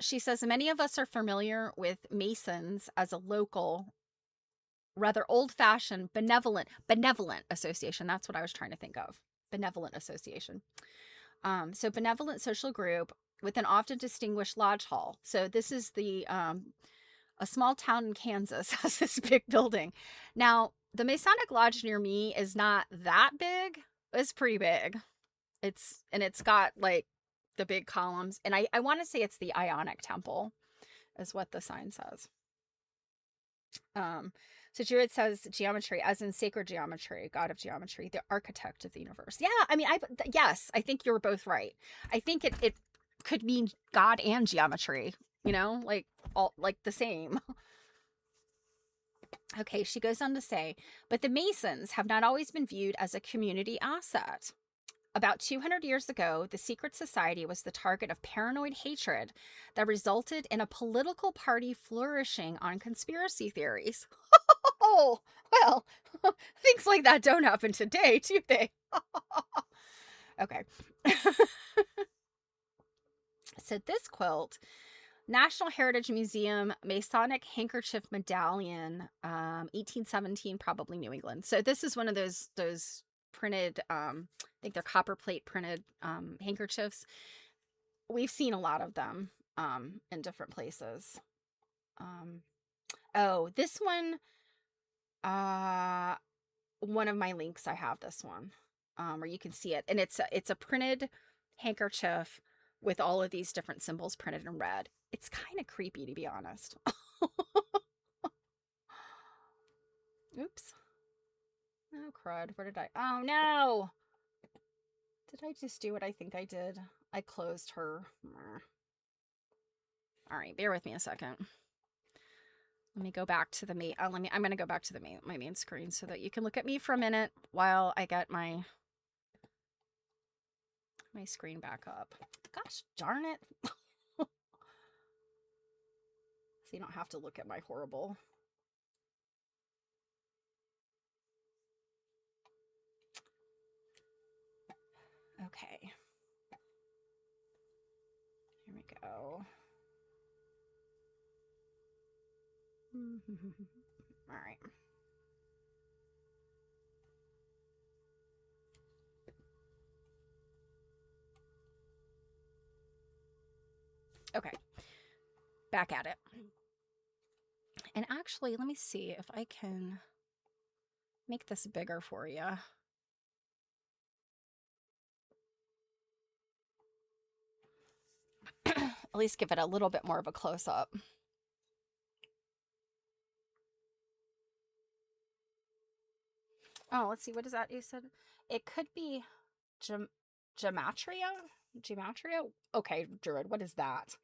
She says, many of us are familiar with Masons as a local, rather old-fashioned, benevolent association. That's what I was trying to think of. Benevolent association. So benevolent social group with an often distinguished lodge hall. So this is a small town in Kansas has this big building. Now, the Masonic Lodge near me is not that big. It's pretty big. It's got like the big columns. And I want to say it's the Ionic Temple is what the sign says. So Druid says geometry, as in sacred geometry, God of geometry, the architect of the universe. Yeah, I mean, yes, I think you're both right. I think it could mean God and geometry, like the same. Okay, she goes on to say, but the Masons have not always been viewed as a community asset. About 200 years ago, the secret society was the target of paranoid hatred that resulted in a political party flourishing on conspiracy theories. Oh, well, things like that don't happen today, do they? Okay. So this quilt, National Heritage Museum Masonic Handkerchief Medallion, 1817, probably New England. So this is one of those printed, I think they're copper plate printed handkerchiefs. We've seen a lot of them in different places. Oh, this one, one of my links, I have this one where you can see it, and it's a printed handkerchief with all of these different symbols printed in red. It's kind of creepy, to be honest. Oops. Oh, crud. Where did I... Oh, no! Did I just do what I think I did? I closed her. All right, bear with me a second. Let me go back to the main... I'm going to go back to my main screen so that you can look at me for a minute while I get my screen back up. Gosh darn it. So you don't have to look at my horrible... Okay. Here we go. All right. Okay. Back at it. And actually, let me see if I can make this bigger for you. At least give it a little bit more of a close-up. Oh, let's see. What is that you said? It could be gematria? Gematria? Okay, Druid, what is that?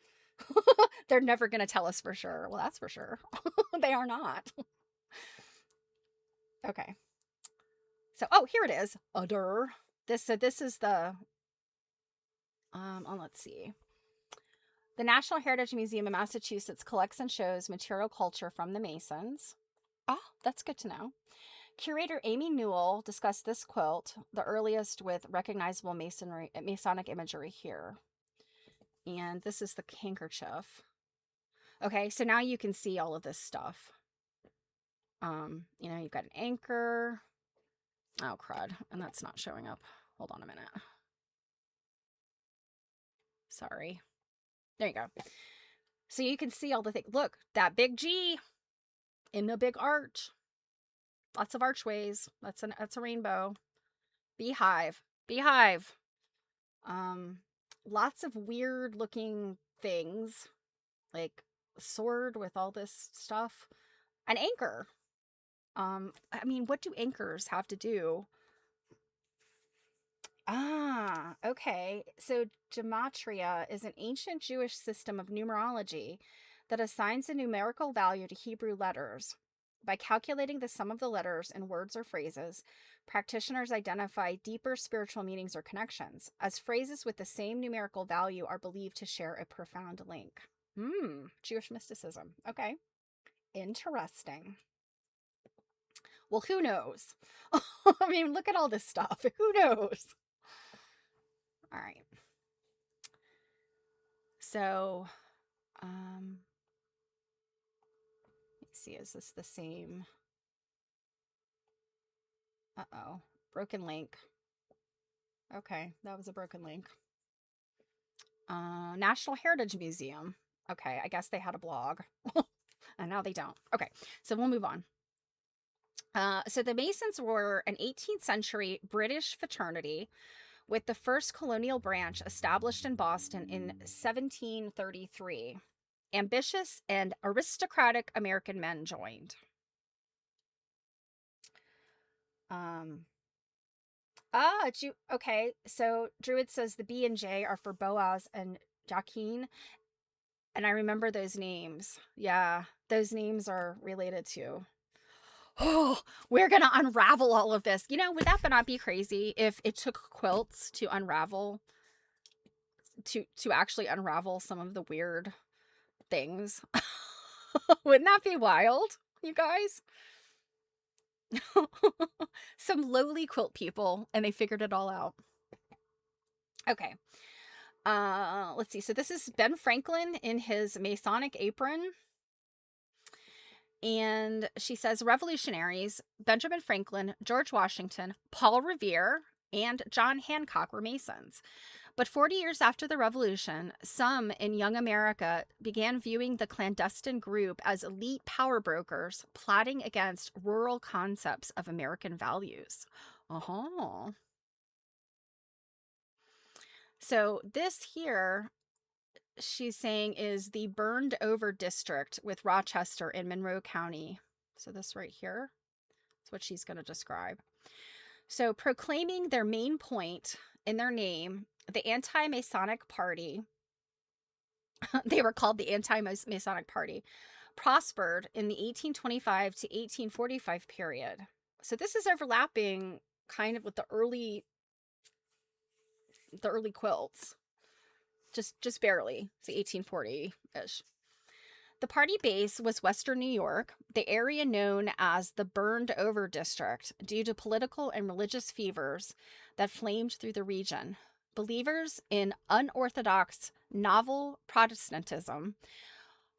They're never going to tell us for sure. Well, that's for sure. They are not. Okay. So, oh, here it is. Udder. This is the let's see. The National Heritage Museum in Massachusetts collects and shows material culture from the Masons. Oh, that's good to know. Curator Amy Newell discussed this quilt, the earliest with recognizable Masonic imagery here. And this is the handkerchief. Okay, so now you can see all of this stuff. You've got an anchor. Oh, crud. And that's not showing up. Hold on a minute. Sorry. There you go. So you can see all the things. Look, that big G in the big arch. Lots of archways. That's a rainbow. Beehive. Beehive. Lots of weird looking things. Like a sword with all this stuff. An anchor. I mean, what do anchors have to do? Ah, okay. So gematria is an ancient Jewish system of numerology that assigns a numerical value to Hebrew letters. By calculating the sum of the letters in words or phrases, practitioners identify deeper spiritual meanings or connections, as phrases with the same numerical value are believed to share a profound link. Jewish mysticism. Okay. Interesting. Well, who knows? I mean, look at all this stuff. Who knows? All right. So, let's see, is this the same? Uh-oh. Broken link. Okay, that was a broken link. National Heritage Museum. Okay, I guess they had a blog. And now they don't. Okay, so we'll move on. So the Masons were an 18th century British fraternity with the first colonial branch established in Boston in 1733. Ambitious and aristocratic American men joined. Okay. So Druid says the B and J are for Boaz and Jacqueline. And I remember those names. Yeah, those names are related to. Oh, we're going to unravel all of this. Would that not be crazy if it took quilts to unravel, to actually unravel some of the weird things? Wouldn't that be wild, you guys? Some lowly quilt people, and they figured it all out. Okay. Let's see. So this is Ben Franklin in his Masonic apron. And she says revolutionaries, Benjamin Franklin, George Washington, Paul Revere, and John Hancock were Masons. But 40 years after the Revolution, some in young America began viewing the clandestine group as elite power brokers plotting against rural concepts of American values. Uh-huh. So this here, she's saying, is the burned over district with Rochester in Monroe County. So this right here is what she's going to describe. So proclaiming their main point in their name, the anti-Masonic Party, they were called the Anti-Masonic Party, prospered in the 1825 to 1845 period. So this is overlapping kind of with the early quilts. Just barely. It's 1840-ish. The party base was Western New York, the area known as the Burned Over District, due to political and religious fevers that flamed through the region. Believers in unorthodox, novel Protestantism,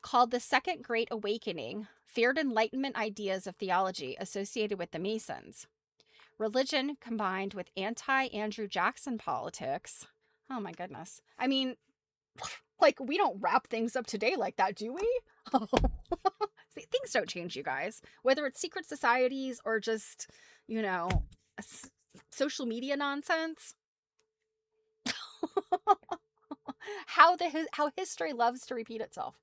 called the Second Great Awakening, feared Enlightenment ideas of theology associated with the Masons. Religion combined with anti-Andrew Jackson politics. Oh my goodness. I mean, like, we don't wrap things up today like that, do we? Oh. See, things don't change, you guys. Whether it's secret societies or just, social media nonsense. How history loves to repeat itself.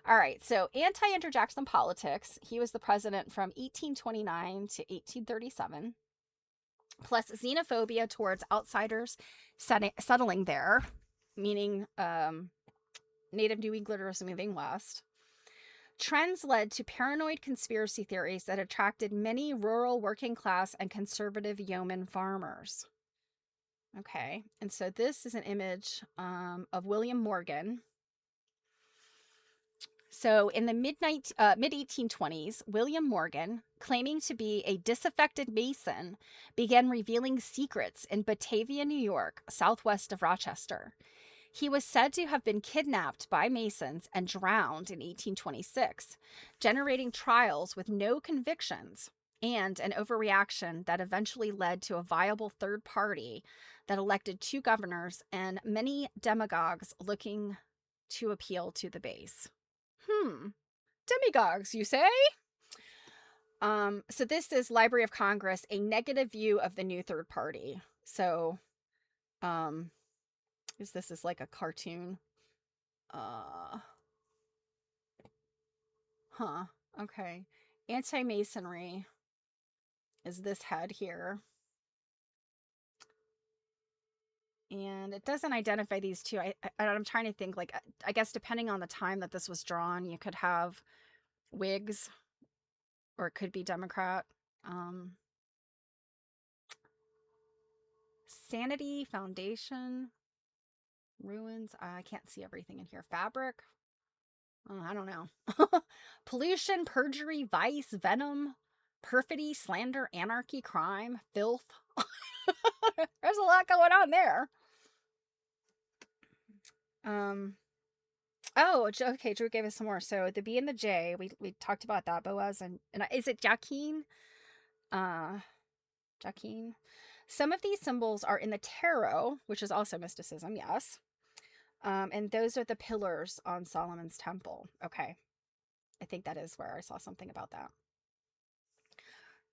All right, so anti-Andrew Jackson politics. He was the president from 1829 to 1837. plus xenophobia towards outsiders settling there, meaning native New Englanders moving west. Trends led to paranoid conspiracy theories that attracted many rural working class and conservative yeoman farmers. Okay, and so this is an image of William Morgan. So in the mid 1820s, William Morgan, claiming to be a disaffected Mason, began revealing secrets in Batavia, New York, southwest of Rochester. He was said to have been kidnapped by Masons and drowned in 1826, generating trials with no convictions and an overreaction that eventually led to a viable third party that elected 2 governors and many demagogues looking to appeal to the base. Demagogues, you say? So this is Library of Congress, a negative view of the new third party. So, this is like a cartoon. Okay. Anti-Masonry is this head here. And it doesn't identify these two. I'm trying to think, like, I guess depending on the time that this was drawn, you could have Whigs or it could be Democrat. Sanity Foundation. Ruins. I can't see everything in here. Fabric. I don't know. Pollution, perjury, vice, venom, perfidy, slander, anarchy, crime, filth. There's a lot going on there. Oh, okay. Drew gave us some more. So the B and the J, we talked about that. Boaz and is it Jaquin? Jaquin. Some of these symbols are in the tarot, which is also mysticism. Yes. And those are the pillars on Solomon's temple. Okay. I think that is where I saw something about that.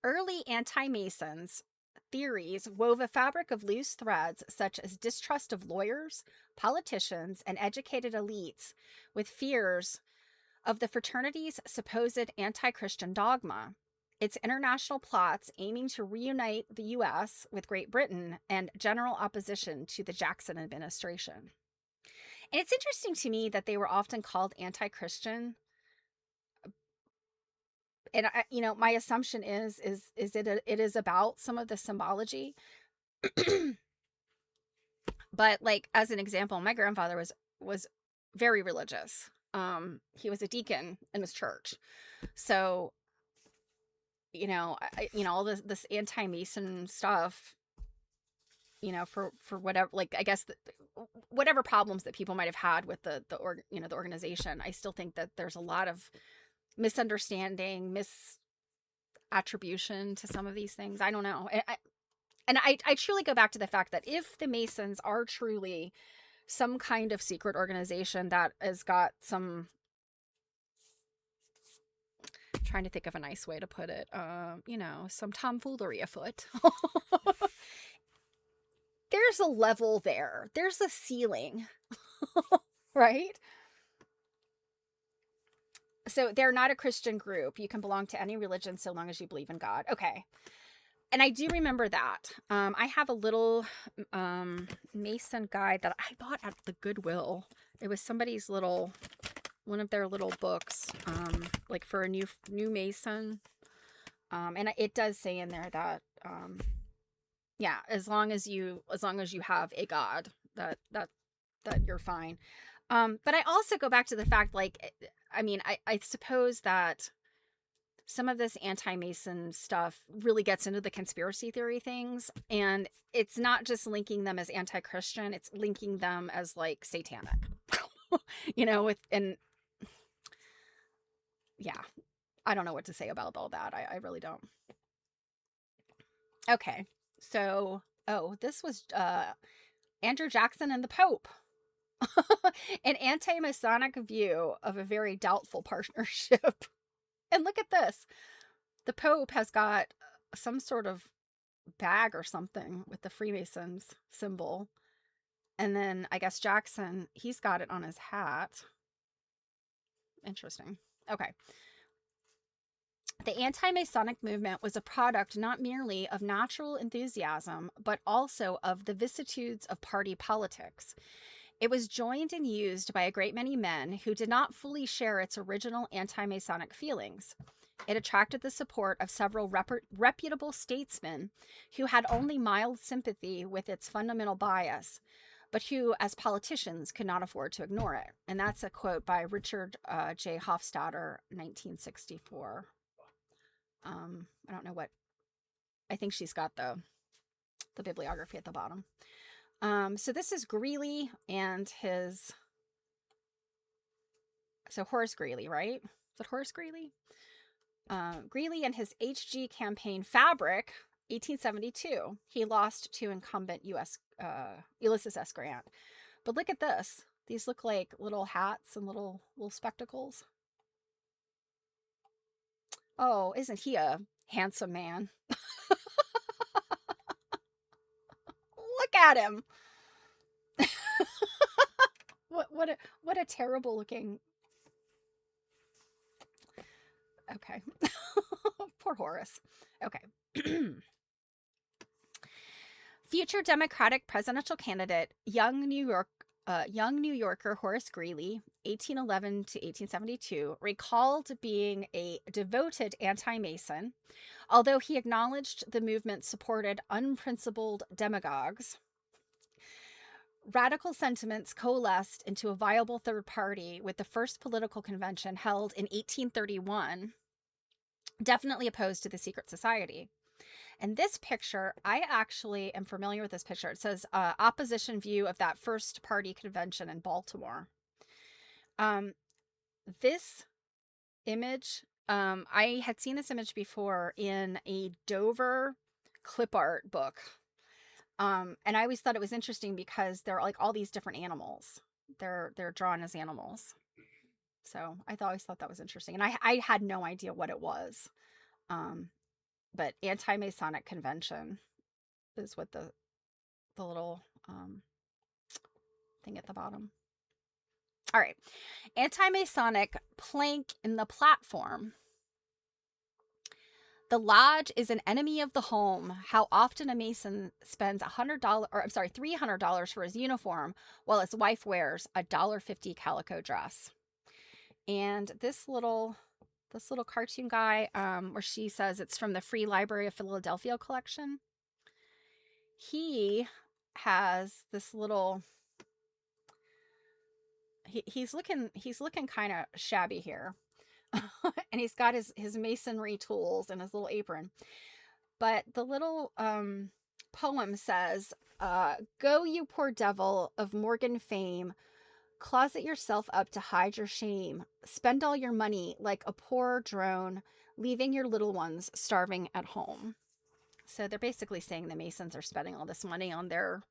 Early anti-Masons theories wove a fabric of loose threads such as distrust of lawyers, politicians, and educated elites with fears of the fraternity's supposed anti-Christian dogma, its international plots aiming to reunite the U.S. with Great Britain, and general opposition to the Jackson administration. And it's interesting to me that they were often called anti-Christian. And my assumption is it is about some of the symbology. But like, as an example, my grandfather was very religious. He was a deacon in his church. So, all this anti-Mason stuff, for whatever, like, I guess whatever problems that people might have had with the organization, I still think that there's a lot of misunderstanding, misattribution to some of these things. I don't know. I truly go back to the fact that if the Masons are truly some kind of secret organization that has got some, trying to think of a nice way to put it, some tomfoolery afoot. There's a level there. There's a ceiling, right? So they're not a Christian group. You can belong to any religion so long as you believe in God. Okay. And I do remember that. I have a little Mason guide that I bought at the Goodwill. It was somebody's one of their little books, like for a new Mason. And it does say in there that, yeah, as long as you have a God, that you're fine. But I also go back to the fact, like, I suppose that some of this anti-Mason stuff really gets into the conspiracy theory things, and it's not just linking them as anti-Christian, it's linking them as like satanic, yeah, I don't know what to say about all that. I really don't. Okay. So, this was Andrew Jackson and the Pope. An anti-Masonic view of a very doubtful partnership. And look at this. The Pope has got some sort of bag or something with the Freemasons symbol. And then I guess Jackson, he's got it on his hat. Interesting. Okay. The anti-Masonic movement was a product not merely of natural enthusiasm, but also of the vicissitudes of party politics. It was joined and used by a great many men who did not fully share its original anti-Masonic feelings. It attracted the support of several reputable statesmen who had only mild sympathy with its fundamental bias, but who, as politicians, could not afford to ignore it. And that's a quote by Richard J. Hofstadter, 1964. I don't know what. I think she's got the bibliography at the bottom. So this is Greeley and his. So Horace Greeley, right? Is it Horace Greeley? Greeley and his HG campaign Fabric, 1872. He lost to incumbent U.S. Ulysses S. Grant. But look at this. These look like little hats and little spectacles. Oh, isn't he a handsome man? Look at him. What a terrible looking. Okay. Poor Horace. Okay. Future Democratic presidential candidate, young New Yorker Horace Greeley, 1811 to 1872, recalled being a devoted anti-Mason, although he acknowledged the movement supported unprincipled demagogues. Radical sentiments coalesced into a viable third party with the first political convention held in 1831, definitely opposed to the secret society. And this picture, I actually am familiar with this picture. It says opposition view of that first party convention in Baltimore. This image, I had seen this image before in a Dover clip art book. And I always thought it was interesting because they're like all these different animals. They're drawn as animals. So I always thought that was interesting. And I had no idea what it was. But anti-Masonic convention is what the little thing at the bottom. All right. Anti-Masonic plank in the platform. The lodge is an enemy of the home. How often a Mason spends $300 for his uniform, while his wife wears a $1.50 calico dress. And this little cartoon guy, where she says it's from the Free Library of Philadelphia collection. He has this little. He's looking kind of shabby here. And he's got his masonry tools and his little apron. But the little poem says, go you poor devil of Morgan fame, closet yourself up to hide your shame, spend all your money like a poor drone, leaving your little ones starving at home. So they're basically saying the Masons are spending all this money on their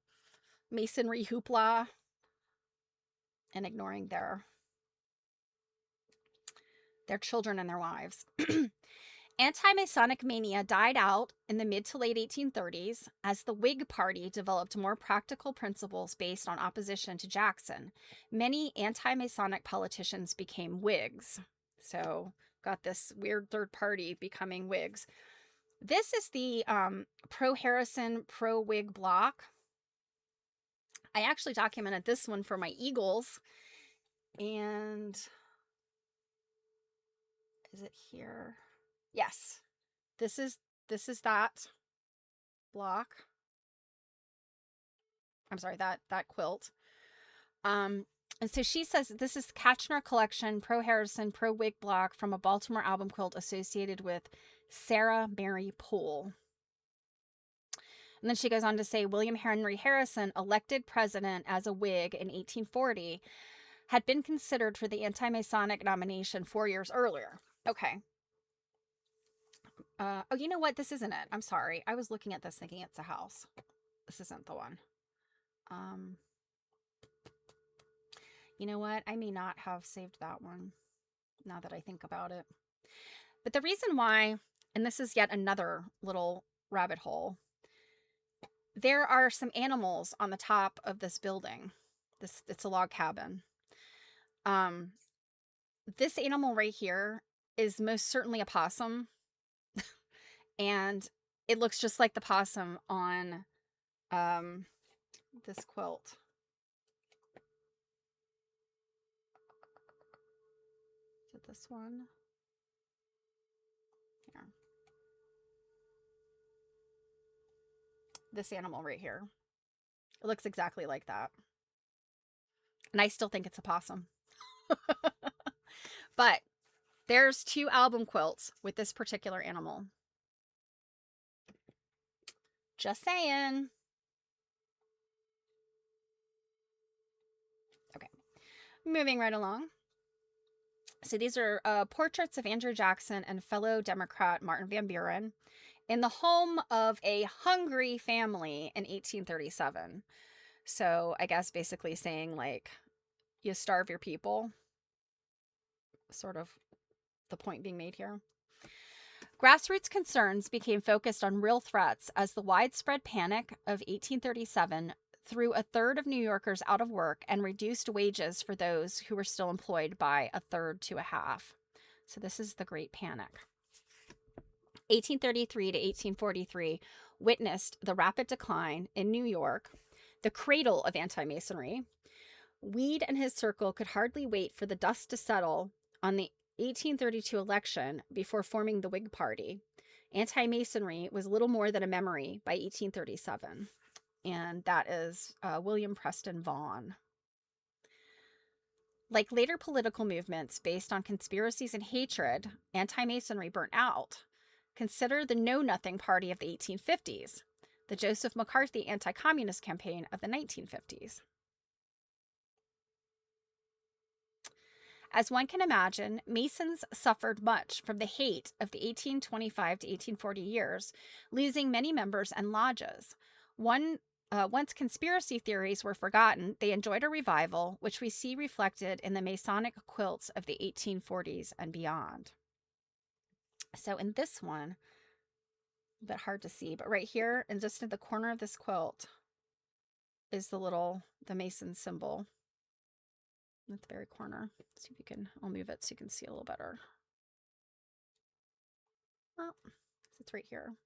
masonry hoopla and ignoring their children and their wives. Anti-Masonic mania died out in the mid to late 1830s as the Whig Party developed more practical principles based on opposition to Jackson. Many anti-Masonic politicians became Whigs. So got this weird third party becoming Whigs. This is the pro-Harrison, pro-Whig block. I actually documented this one for my Eagles. And is it here? Yes. This is that block. I'm sorry, that quilt. And so she says this is Katchner collection, pro Harrison, pro Whig block from a Baltimore album quilt associated with Sarah Mary Poole. And then she goes on to say William Henry Harrison, elected president as a Whig in 1840, had been considered for the anti-Masonic nomination 4 years earlier. Okay. Oh, you know what? This isn't it. I'm sorry. I was looking at this thinking it's a house. This isn't the one. You know what? I may not have saved that one now that I think about it. But the reason why, and this is yet another little rabbit hole, there are some animals on the top of this building. It's a log cabin. This animal right here is most certainly a possum. And it looks just like the possum on this quilt. Is it this one? Here. This animal right here. It looks exactly like that. And I still think it's a possum. But there's 2 album quilts with this particular animal. Just saying. Okay. Moving right along. So these are portraits of Andrew Jackson and fellow Democrat Martin Van Buren in the home of a hungry family in 1837. So I guess basically saying, like, you starve your people. Sort of the point being made here. Grassroots concerns became focused on real threats as the widespread panic of 1837 threw a third of New Yorkers out of work and reduced wages for those who were still employed by a third to a half. So this is the Great Panic. 1833 to 1843 witnessed the rapid decline in New York, the cradle of anti-Masonry. Weed and his circle could hardly wait for the dust to settle on the 1832 election before forming the Whig Party. Anti-Masonry was little more than a memory by 1837. And that is William Preston Vaughan. Like later political movements based on conspiracies and hatred, anti-Masonry burnt out. Consider the Know Nothing Party of the 1850s, the Joseph McCarthy anti-communist campaign of the 1950s. As one can imagine, Masons suffered much from the hate of the 1825 to 1840 years, losing many members and lodges. Once conspiracy theories were forgotten, they enjoyed a revival, which we see reflected in the Masonic quilts of the 1840s and beyond. So in this one, a bit hard to see, but right here, and just in the corner of this quilt, is the Mason symbol. At the very corner. See if you can, I'll move it so you can see a little better. Oh, it's right here.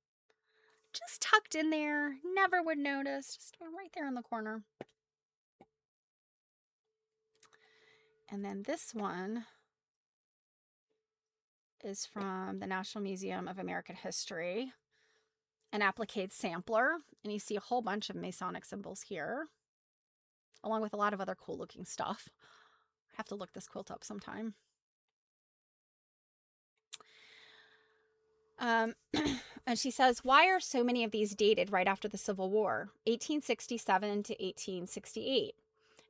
Just tucked in there. Never would notice. Just right there in the corner. And then this one is from the National Museum of American History, an applique sampler. And you see a whole bunch of Masonic symbols here, along with a lot of other cool looking stuff. I have to look this quilt up sometime. And she says, why are so many of these dated right after the Civil War, 1867 to 1868?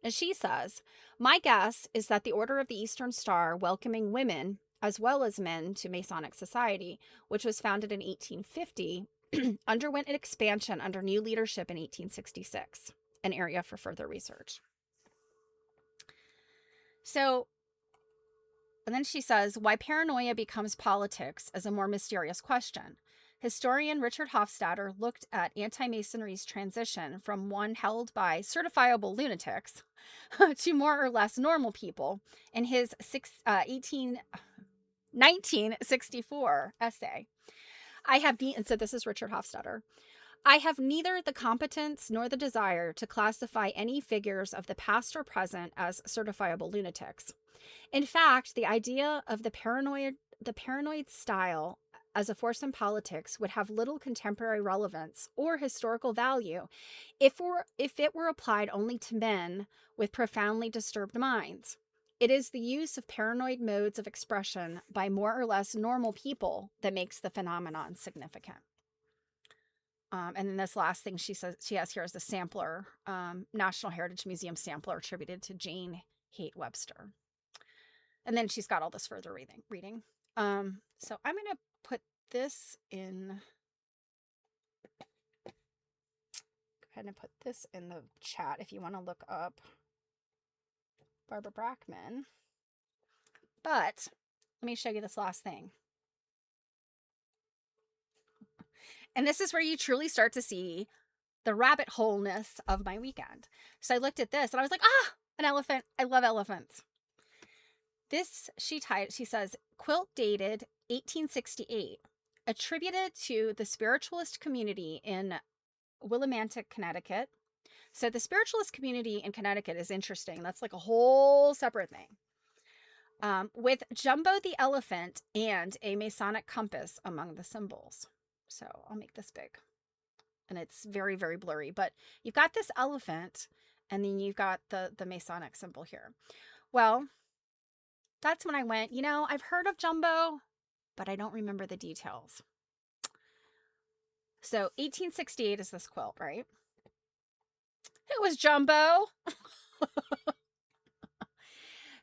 And she says, my guess is that the Order of the Eastern Star, welcoming women as well as men to Masonic society, which was founded in 1850, underwent an expansion under new leadership in 1866, an area for further research. So, and then she says, why paranoia becomes politics is a more mysterious question. Historian Richard Hofstadter looked at anti-Masonry's transition from one held by certifiable lunatics to more or less normal people in his 1964 essay. And so this is Richard Hofstadter. I have neither the competence nor the desire to classify any figures of the past or present as certifiable lunatics. In fact, the idea of the paranoid style as a force in politics would have little contemporary relevance or historical value if it were applied only to men with profoundly disturbed minds. It is the use of paranoid modes of expression by more or less normal people that makes the phenomenon significant. And then this last thing she says she has here is the sampler, National Heritage Museum sampler attributed to Jane Haight Webster. And then she's got all this further reading. So I'm going to put this in. Go ahead and put this in the chat if you want to look up Barbara Brackman. But let me show you this last thing. And this is where you truly start to see the rabbit hole-ness of my weekend. So I looked at this and I was like, an elephant. I love elephants. This, she says, quilt dated 1868, attributed to the spiritualist community in Willimantic, Connecticut. So the spiritualist community in Connecticut is interesting. That's like a whole separate thing. With Jumbo the elephant and a Masonic compass among the symbols. So I'll make this big. And it's very, very blurry. But you've got this elephant, and then you've got the Masonic symbol here. Well, that's when I went, I've heard of Jumbo, but I don't remember the details. So 1868 is this quilt, right? It was Jumbo.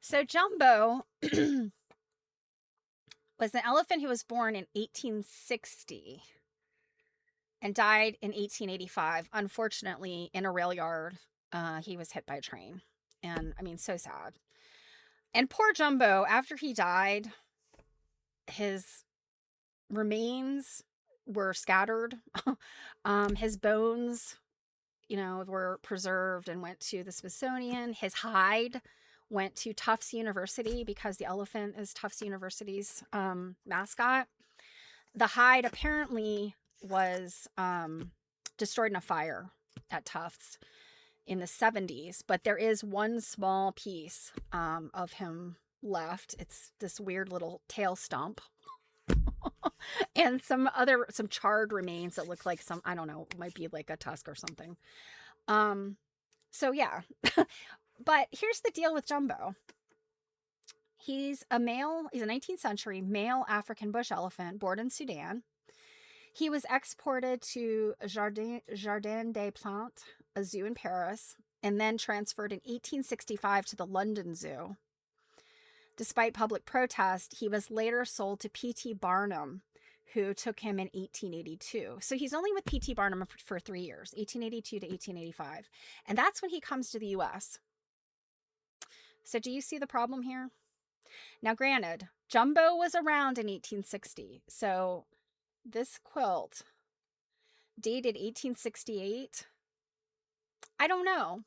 So Jumbo was an elephant who was born in 1860 and died in 1885. Unfortunately, in a rail yard, he was hit by a train. And I mean, so sad. And poor Jumbo, after he died, his remains were scattered. His bones, were preserved and went to the Smithsonian. His hide went to Tufts University because the elephant is Tufts University's mascot. The hide apparently was destroyed in a fire at Tufts in the 70s, but there is one small piece of him left. It's this weird little tail stump. And some charred remains that look like I don't know, might be like a tusk or something. So yeah. But here's the deal with Jumbo. He's a 19th century male African bush elephant born in Sudan. He was exported to Jardin des Plantes, a zoo in Paris, and then transferred in 1865 to the London Zoo. Despite public protest, he was later sold to P.T. Barnum, who took him in 1882. So he's only with P.T. Barnum for 3 years, 1882 to 1885. And that's when he comes to the U.S. So do you see the problem here? Now, granted, Jumbo was around in 1860. So this quilt dated 1868. I don't know.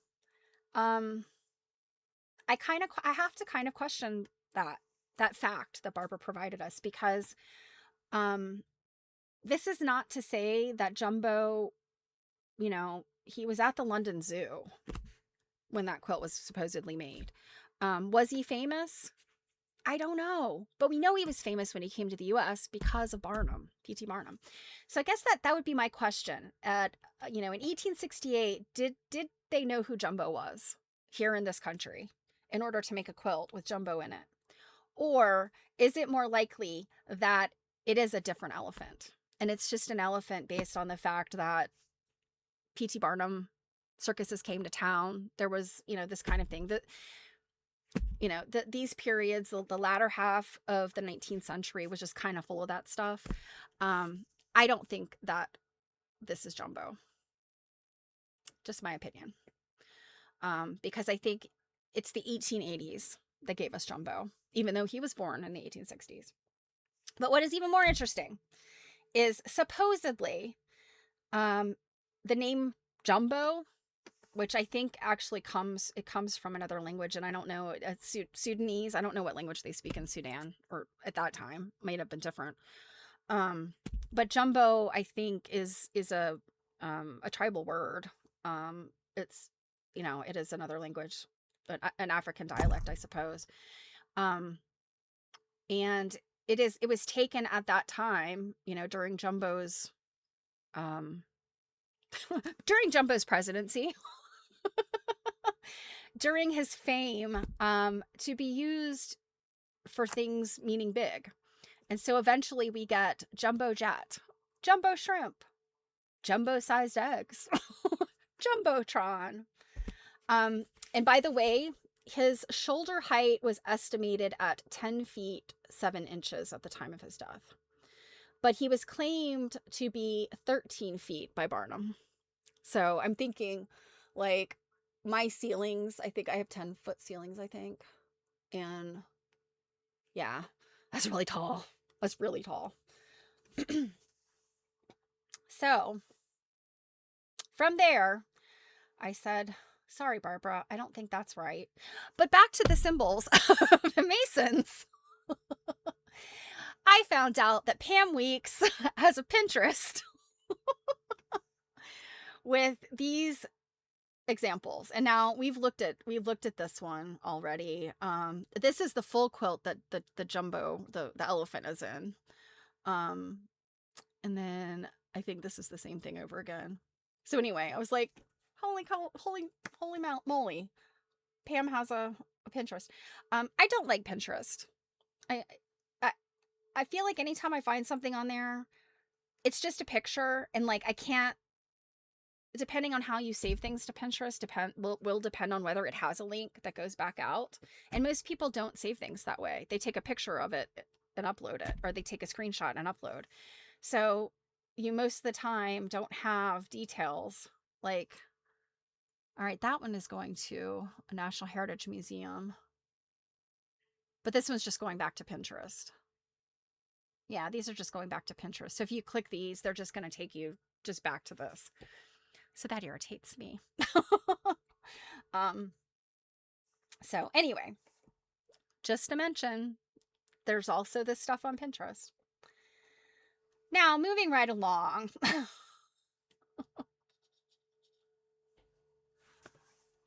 I have to kind of question that fact that Barbara provided us, because this is not to say that Jumbo, he was at the London Zoo when that quilt was supposedly made. Was he famous? I don't know, but we know he was famous when he came to the U.S. because of Barnum, P.T. Barnum. So I guess that would be my question. In 1868, did they know who Jumbo was here in this country in order to make a quilt with Jumbo in it? Or is it more likely that it is a different elephant, and it's just an elephant based on the fact that P.T. Barnum circuses came to town? There was, this kind of thing. These periods, the latter half of the 19th century was just kind of full of that stuff. I don't think that this is Jumbo. Just my opinion. Because I think it's the 1880s that gave us Jumbo, even though he was born in the 1860s. But what is even more interesting is supposedly the name Jumbo, which I think actually comes from another language, and I don't know, it's Sudanese. I don't know what language they speak in Sudan, or at that time might have been different. But Jumbo, I think, is a tribal word. It's, it is another language, an African dialect, I suppose. And it was taken at that time, during Jumbo's presidency, during his fame, to be used for things meaning big. And so eventually we get Jumbo Jet, Jumbo Shrimp, Jumbo-sized eggs, Jumbotron. And by the way, his shoulder height was estimated at 10 feet 7 inches at the time of his death. But he was claimed to be 13 feet by Barnum. So I'm thinking, like, my ceilings, I think I have 10-foot ceilings, I think. And yeah, that's really tall. That's really tall. So from there, I said, sorry, Barbara, I don't think that's right. But back to the symbols of the Masons. I found out that Pam Weeks has a Pinterest with these examples. And now we've looked at this one already. This is the full quilt that the jumbo, the elephant is in. And then I think this is the same thing over again. So anyway, I was like, holy moly. Pam has a Pinterest. I don't like Pinterest. I, I I feel like anytime I find something on there, it's just a picture, and like I can't, depending on how you save things to Pinterest will depend on whether it has a link that goes back out. And most people don't save things that way. They take a picture of it and upload it, or they take a screenshot and upload. So you most of the time don't have details like, all right, that one is going to a National Heritage Museum. But this one's just going back to Pinterest. Yeah, these are just going back to Pinterest. So if you click these, they're just going to take you just back to this. So that irritates me. So anyway, just to mention, there's also this stuff on Pinterest. Now, moving right along.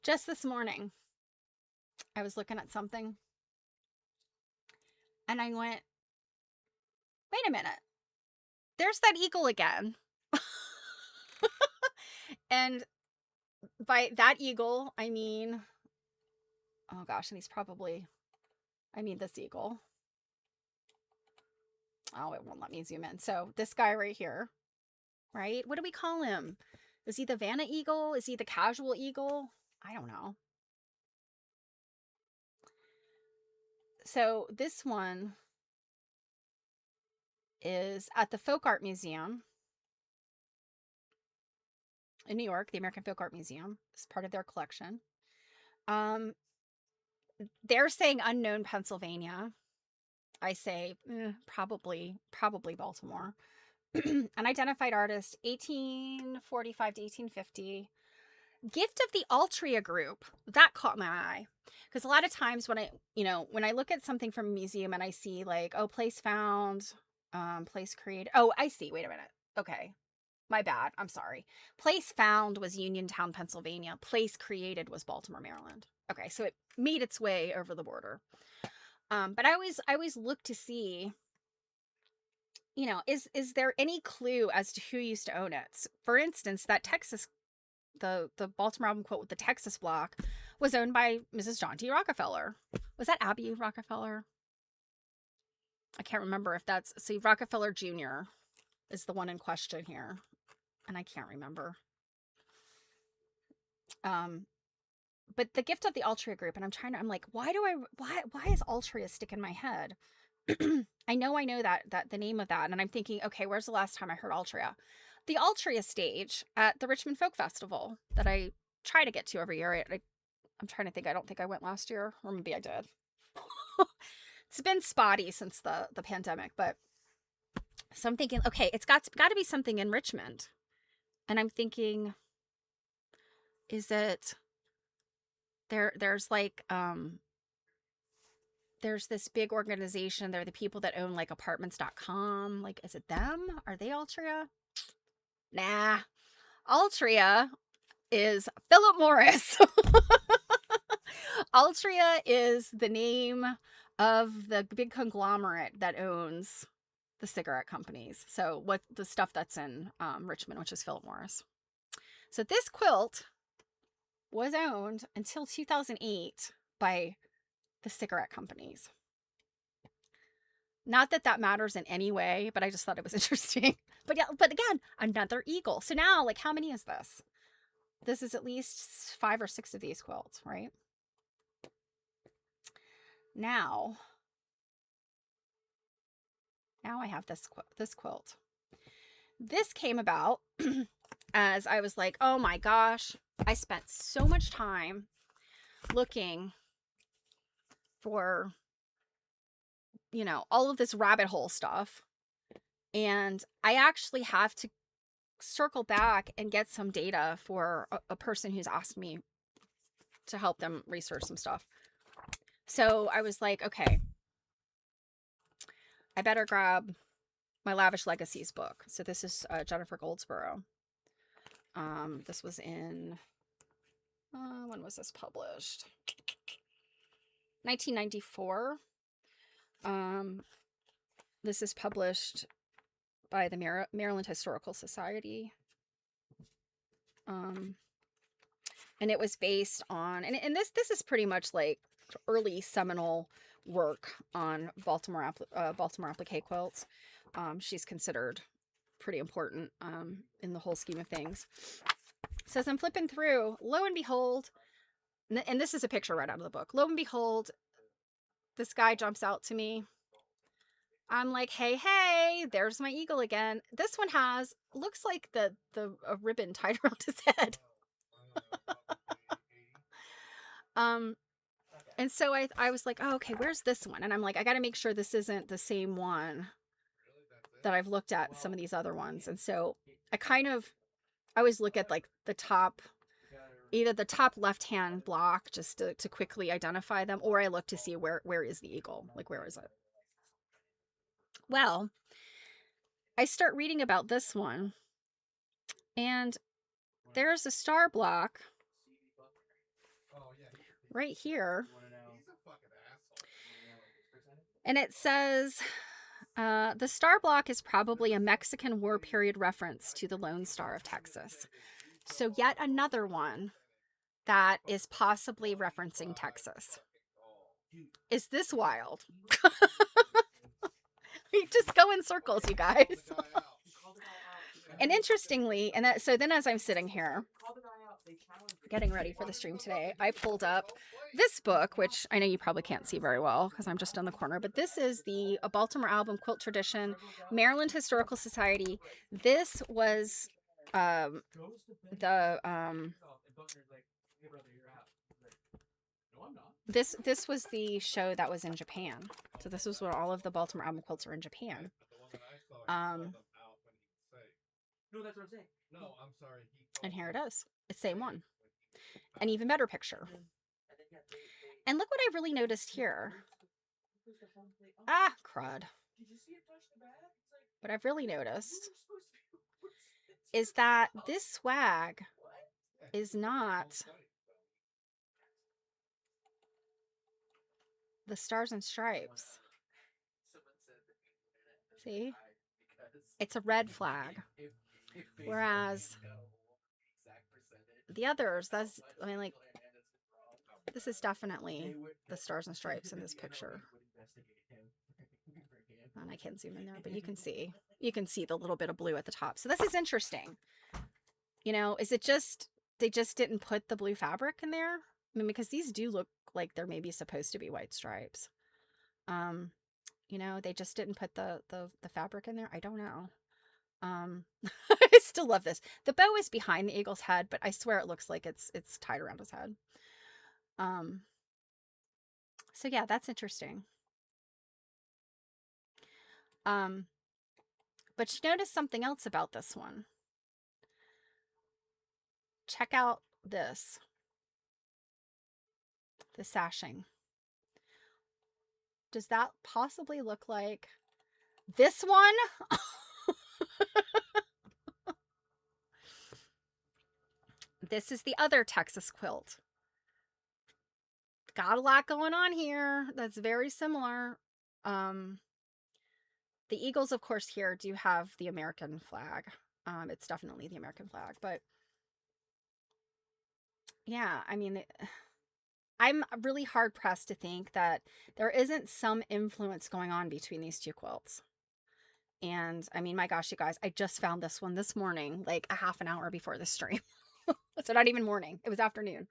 Just this morning, I was looking at something and I went, wait a minute, there's that eagle again. And by that eagle, I mean, oh gosh, and he's probably, I mean this eagle. Oh, it won't let me zoom in. So this guy right here, right? What do we call him? Is he the Vanna eagle? Is he the casual eagle? I don't know. So this one is at the Folk Art Museum in New York, the American Folk Art Museum. It's part of their collection. They're saying unknown Pennsylvania. I say probably Baltimore. An identified artist, 1845 to 1850. Gift of the Altria Group. That caught my eye. Because a lot of times when I look at something from a museum and I see like, oh, place found, place created. Oh, I see. Wait a minute. Okay. My bad. I'm sorry. Place found was Uniontown, Pennsylvania. Place created was Baltimore, Maryland. Okay. So it made its way over the border. But I always look to see, is there any clue as to who used to own it? For instance, that Texas, the Baltimore album quilt with the Texas block was owned by Mrs. John T. Rockefeller. Was that Abby Rockefeller? I can't remember if that's, see, Rockefeller Jr. is the one in question here. And I can't remember. But the Gift of the Altria Group, and I'm like, why is Altria stick in my head? I know that the name of that, and I'm thinking, okay, where's the last time I heard Altria? The Altria stage at the Richmond Folk Festival that I try to get to every year. I'm trying to think. I don't think I went last year, or maybe I did. It's been spotty since the pandemic, but so I'm thinking, okay, it's got to be something in Richmond, and I'm thinking, is it there's like there's this big organization. They're the people that own like apartments.com. Like, is it them? Are they Altria? Nah. Altria is Philip Morris. Altria is the name of the big conglomerate that owns the cigarette companies. So what the stuff that's in Richmond, which is Philip Morris. So this quilt was owned until 2008 by the cigarette companies. Not that that matters in any way, but I just thought it was interesting. But yeah, but again, another eagle. So now, like, how many is this? This is at least 5 or 6 of these quilts, right? Now I have this quilt. This came about as I was like, oh my gosh, I spent so much time looking for, all of this rabbit hole stuff. And I actually have to circle back and get some data for a person who's asked me to help them research some stuff. So I was like, okay, I better grab my Lavish Legacies book. So this is Jennifer Goldsboro. This was in, when was this published? 1994. This is published by the Maryland Historical Society. And it was based on, and this is pretty much like early seminal work on Baltimore applique quilts. She's considered pretty important in the whole scheme of things. So as I'm flipping through, lo and behold, and this is a picture right out of the book, lo and behold, this guy jumps out to me. I'm like, hey, there's my eagle again. This one looks like a ribbon tied around his head. And so I was like, oh, okay, where's this one? And I'm like, I got to make sure this isn't the same one that I've looked at some of these other ones. And so I always look at like either the top left-hand block just to quickly identify them, or I look to see where is the eagle? Like, where is it? Well, I start reading about this one, and there's a star block right here. And it says, the star block is probably a Mexican War period reference to the Lone Star of Texas. So yet another one that is possibly referencing Texas. Is this wild? We just go in circles, you guys. And interestingly, so then as I'm sitting here getting ready for the stream today, I pulled up this book, which I know you probably can't see very well because I'm just in the corner, but this is the Baltimore Album Quilt Tradition, Maryland Historical Society. This was this was the show that was in Japan. So this was when all of the Baltimore Album quilts were in Japan. And here it is. It's the same one. An even better picture. And look what I really noticed here. Ah, crud. What I've really noticed is that this swag is not the stars and stripes. See? It's a red flag. Whereas the others, this is definitely the stars and stripes in this picture. And I can't zoom in there, but you can see the little bit of blue at the top. So this is interesting. Is it just, they just didn't put the blue fabric in there? I mean, because these do look like they're maybe supposed to be white stripes. They just didn't put the fabric in there. I don't know. I still love this. The bow is behind the eagle's head, but I swear it looks like it's tied around his head. So yeah, that's interesting. But you notice something else about this one. Check out the sashing. Does that possibly look like this one? This is the other Texas quilt. Got a lot going on here that's very similar. The eagles, of course, here do have the American flag. It's definitely the American flag, but yeah, I mean, I'm really hard pressed to think that there isn't some influence going on between these two quilts. And I mean, my gosh, you guys, I just found this one this morning, like a half an hour before the stream. So not even morning, it was afternoon.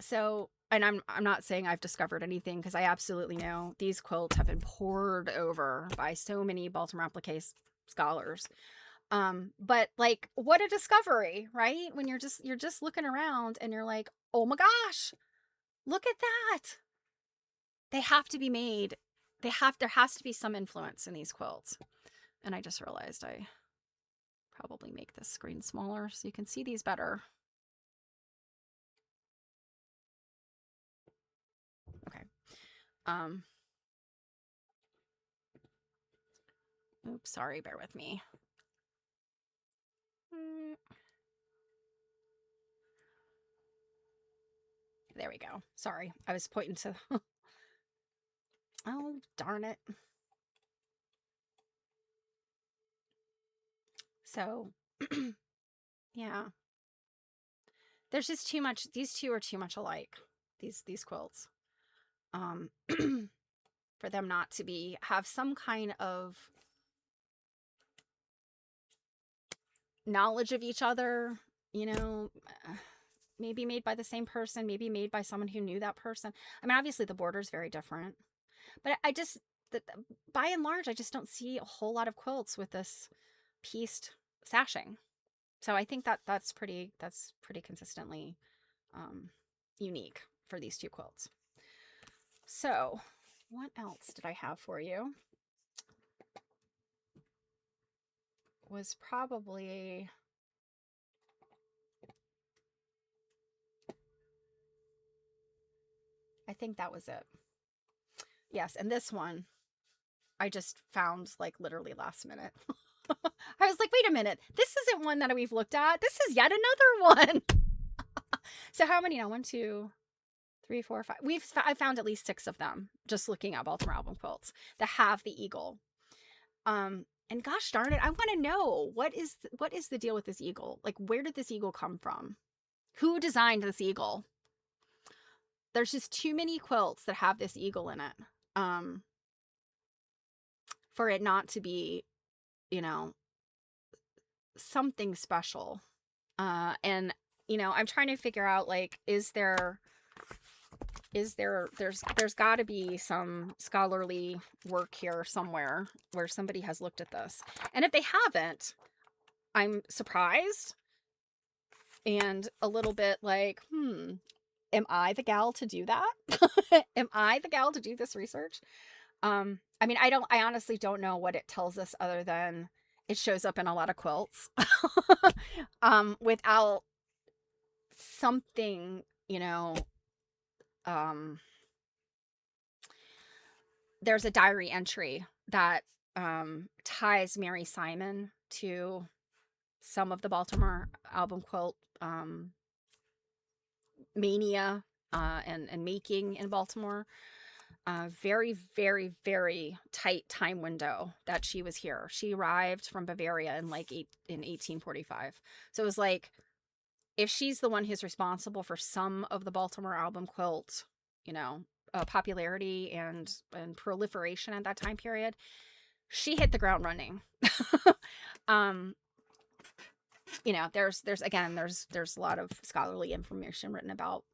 So, and I'm not saying I've discovered anything, because I absolutely know these quilts have been pored over by so many Baltimore applique scholars. But like, what a discovery, right? When you're just looking around and you're like, oh my gosh, look at that. They have to be made. There has to be some influence in these quilts. And I just realized I probably make this screen smaller so you can see these better. Okay. Oops, sorry, bear with me. There we go. Sorry, I was pointing to... Oh, darn it. So, yeah. There's just too much. These two are too much alike. These quilts. For them not to have some kind of knowledge of each other, you know, maybe made by the same person, maybe made by someone who knew that person. I mean, obviously the border is very different, but I just, by and large, I just don't see a whole lot of quilts with this pieced sashing. So I think that's pretty consistently unique for these two quilts. So what else did I have for you? Was probably, I think that was it. Yes, and this one I just found like literally last minute. I was like, wait a minute, this isn't one that we've looked at. This is yet another one. So how many now? 1, 2, 3, 4, 5. I found at least 6 of them just looking at Baltimore album quilts that have the eagle. And gosh darn it, I want to know what is the deal with this eagle? Like, where did this eagle come from? Who designed this eagle? There's just too many quilts that have this eagle in it. For it not to be, you know, something special. And you know, I'm trying to figure out, like, there's got to be some scholarly work here somewhere where somebody has looked at this. And if they haven't, I'm surprised and a little bit like, am I the gal to do that? Am I the gal to do this research? I mean, I honestly don't know what it tells us other than it shows up in a lot of quilts. Without something, you know, there's a diary entry that ties Mary Simon to some of the Baltimore album quilt mania and making in Baltimore. Very, very, very tight time window that she was here. She arrived from Bavaria in 1845. So it was like, if she's the one who's responsible for some of the Baltimore album quilt, you know, popularity and proliferation at that time period, she hit the ground running. You know, there's a lot of scholarly information written about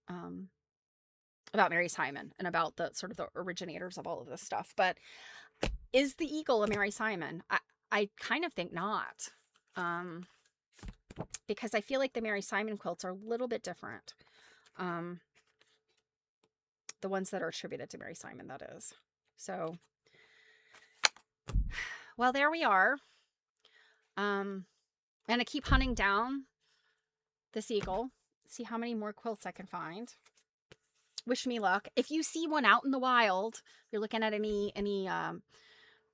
Mary Simon and about the sort of the originators of all of this stuff. But is the eagle a Mary Simon? I kind of think not. Because I feel like the Mary Simon quilts are a little bit different. The ones that are attributed to Mary Simon, that is. So, well, there we are. And I keep hunting down this eagle, see how many more quilts I can find. Wish me luck. If you see one out in the wild, if you're looking at any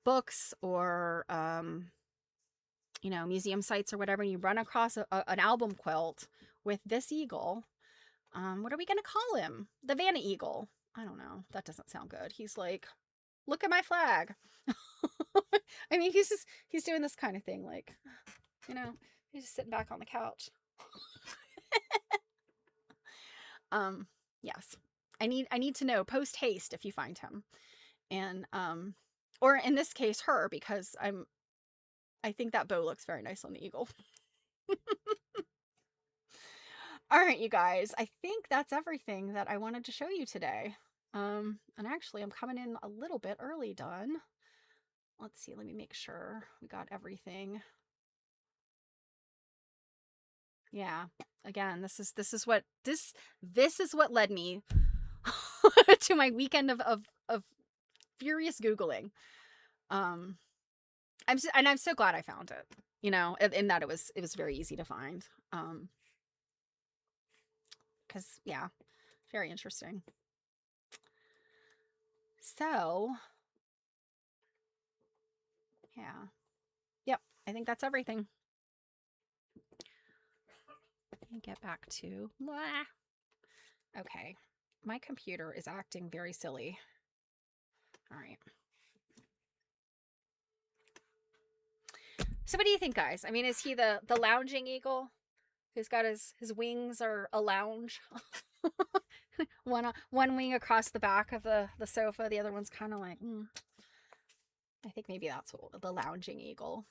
books or you know, museum sites or whatever, and you run across an album quilt with this eagle, what are we going to call him? The Vanna Eagle. I don't know. That doesn't sound good. He's like, look at my flag. I mean, he's doing this kind of thing, like, you know, he's just sitting back on the couch. Yes. I need to know post haste if you find him. And or in this case her, because I think that bow looks very nice on the eagle. All right, you guys, I think that's everything that I wanted to show you today. And actually I'm coming in a little bit early done. Let's see, let me make sure we got everything. Yeah. Again, this is what led me to my weekend of furious Googling. I'm so glad I found it, you know, in that it was very easy to find. Because yeah, very interesting. So yeah, I think that's everything. Let me get back to blah. Okay. My computer is acting very silly. All right. So what do you think, guys? I mean, is he the lounging eagle who's got his wings are a lounge? one wing across the back of the sofa, the other one's kind of like, I think maybe that's the lounging eagle.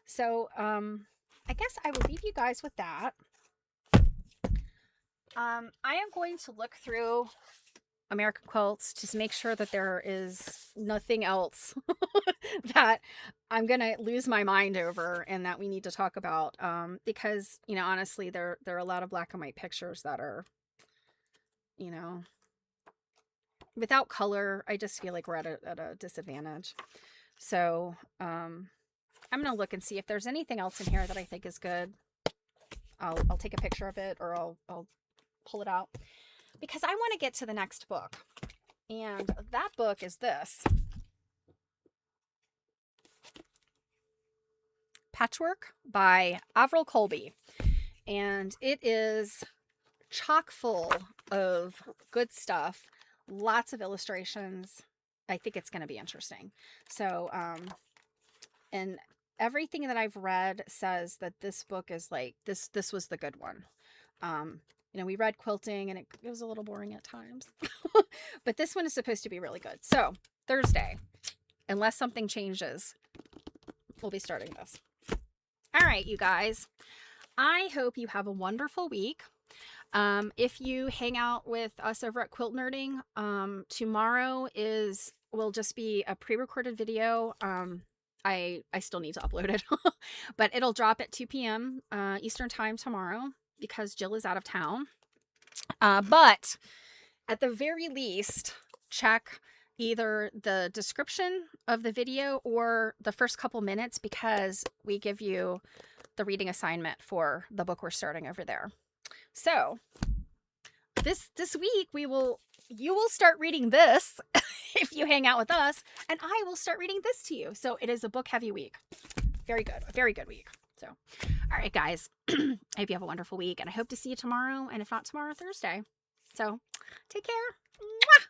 So, I guess I will leave you guys with that. I am going to look through American Quilts to make sure that there is nothing else that I'm going to lose my mind over and that we need to talk about. Because, you know, honestly, there are a lot of black and white pictures that are, you know, without color. I just feel like we're at a disadvantage. So, I'm going to look and see if there's anything else in here that I think is good. I'll take a picture of it, or I'll pull it out, because I want to get to the next book. And that book is this. Patchwork by Avril Colby. And it is chock full of good stuff. Lots of illustrations. I think it's going to be interesting. So, and everything that I've read says that this book is like, this was the good one. You know, we read Quilting and it was a little boring at times, but this one is supposed to be really good. So Thursday, unless something changes, we'll be starting this. All right, you guys, I hope you have a wonderful week. If you hang out with us over at Quilt Nerding, tomorrow will just be a pre-recorded video. I still need to upload it, but it'll drop at 2 p.m. Eastern time tomorrow, because Jill is out of town. But at the very least, check either the description of the video or the first couple minutes, because we give you the reading assignment for the book we're starting over there. So this week you will start reading this if you hang out with us, and I will start reading this to you. So it is a book heavy week. Very good. A very good week. So, all right, guys, I hope you have a wonderful week, and I hope to see you tomorrow, and if not tomorrow, Thursday. So take care. Mwah!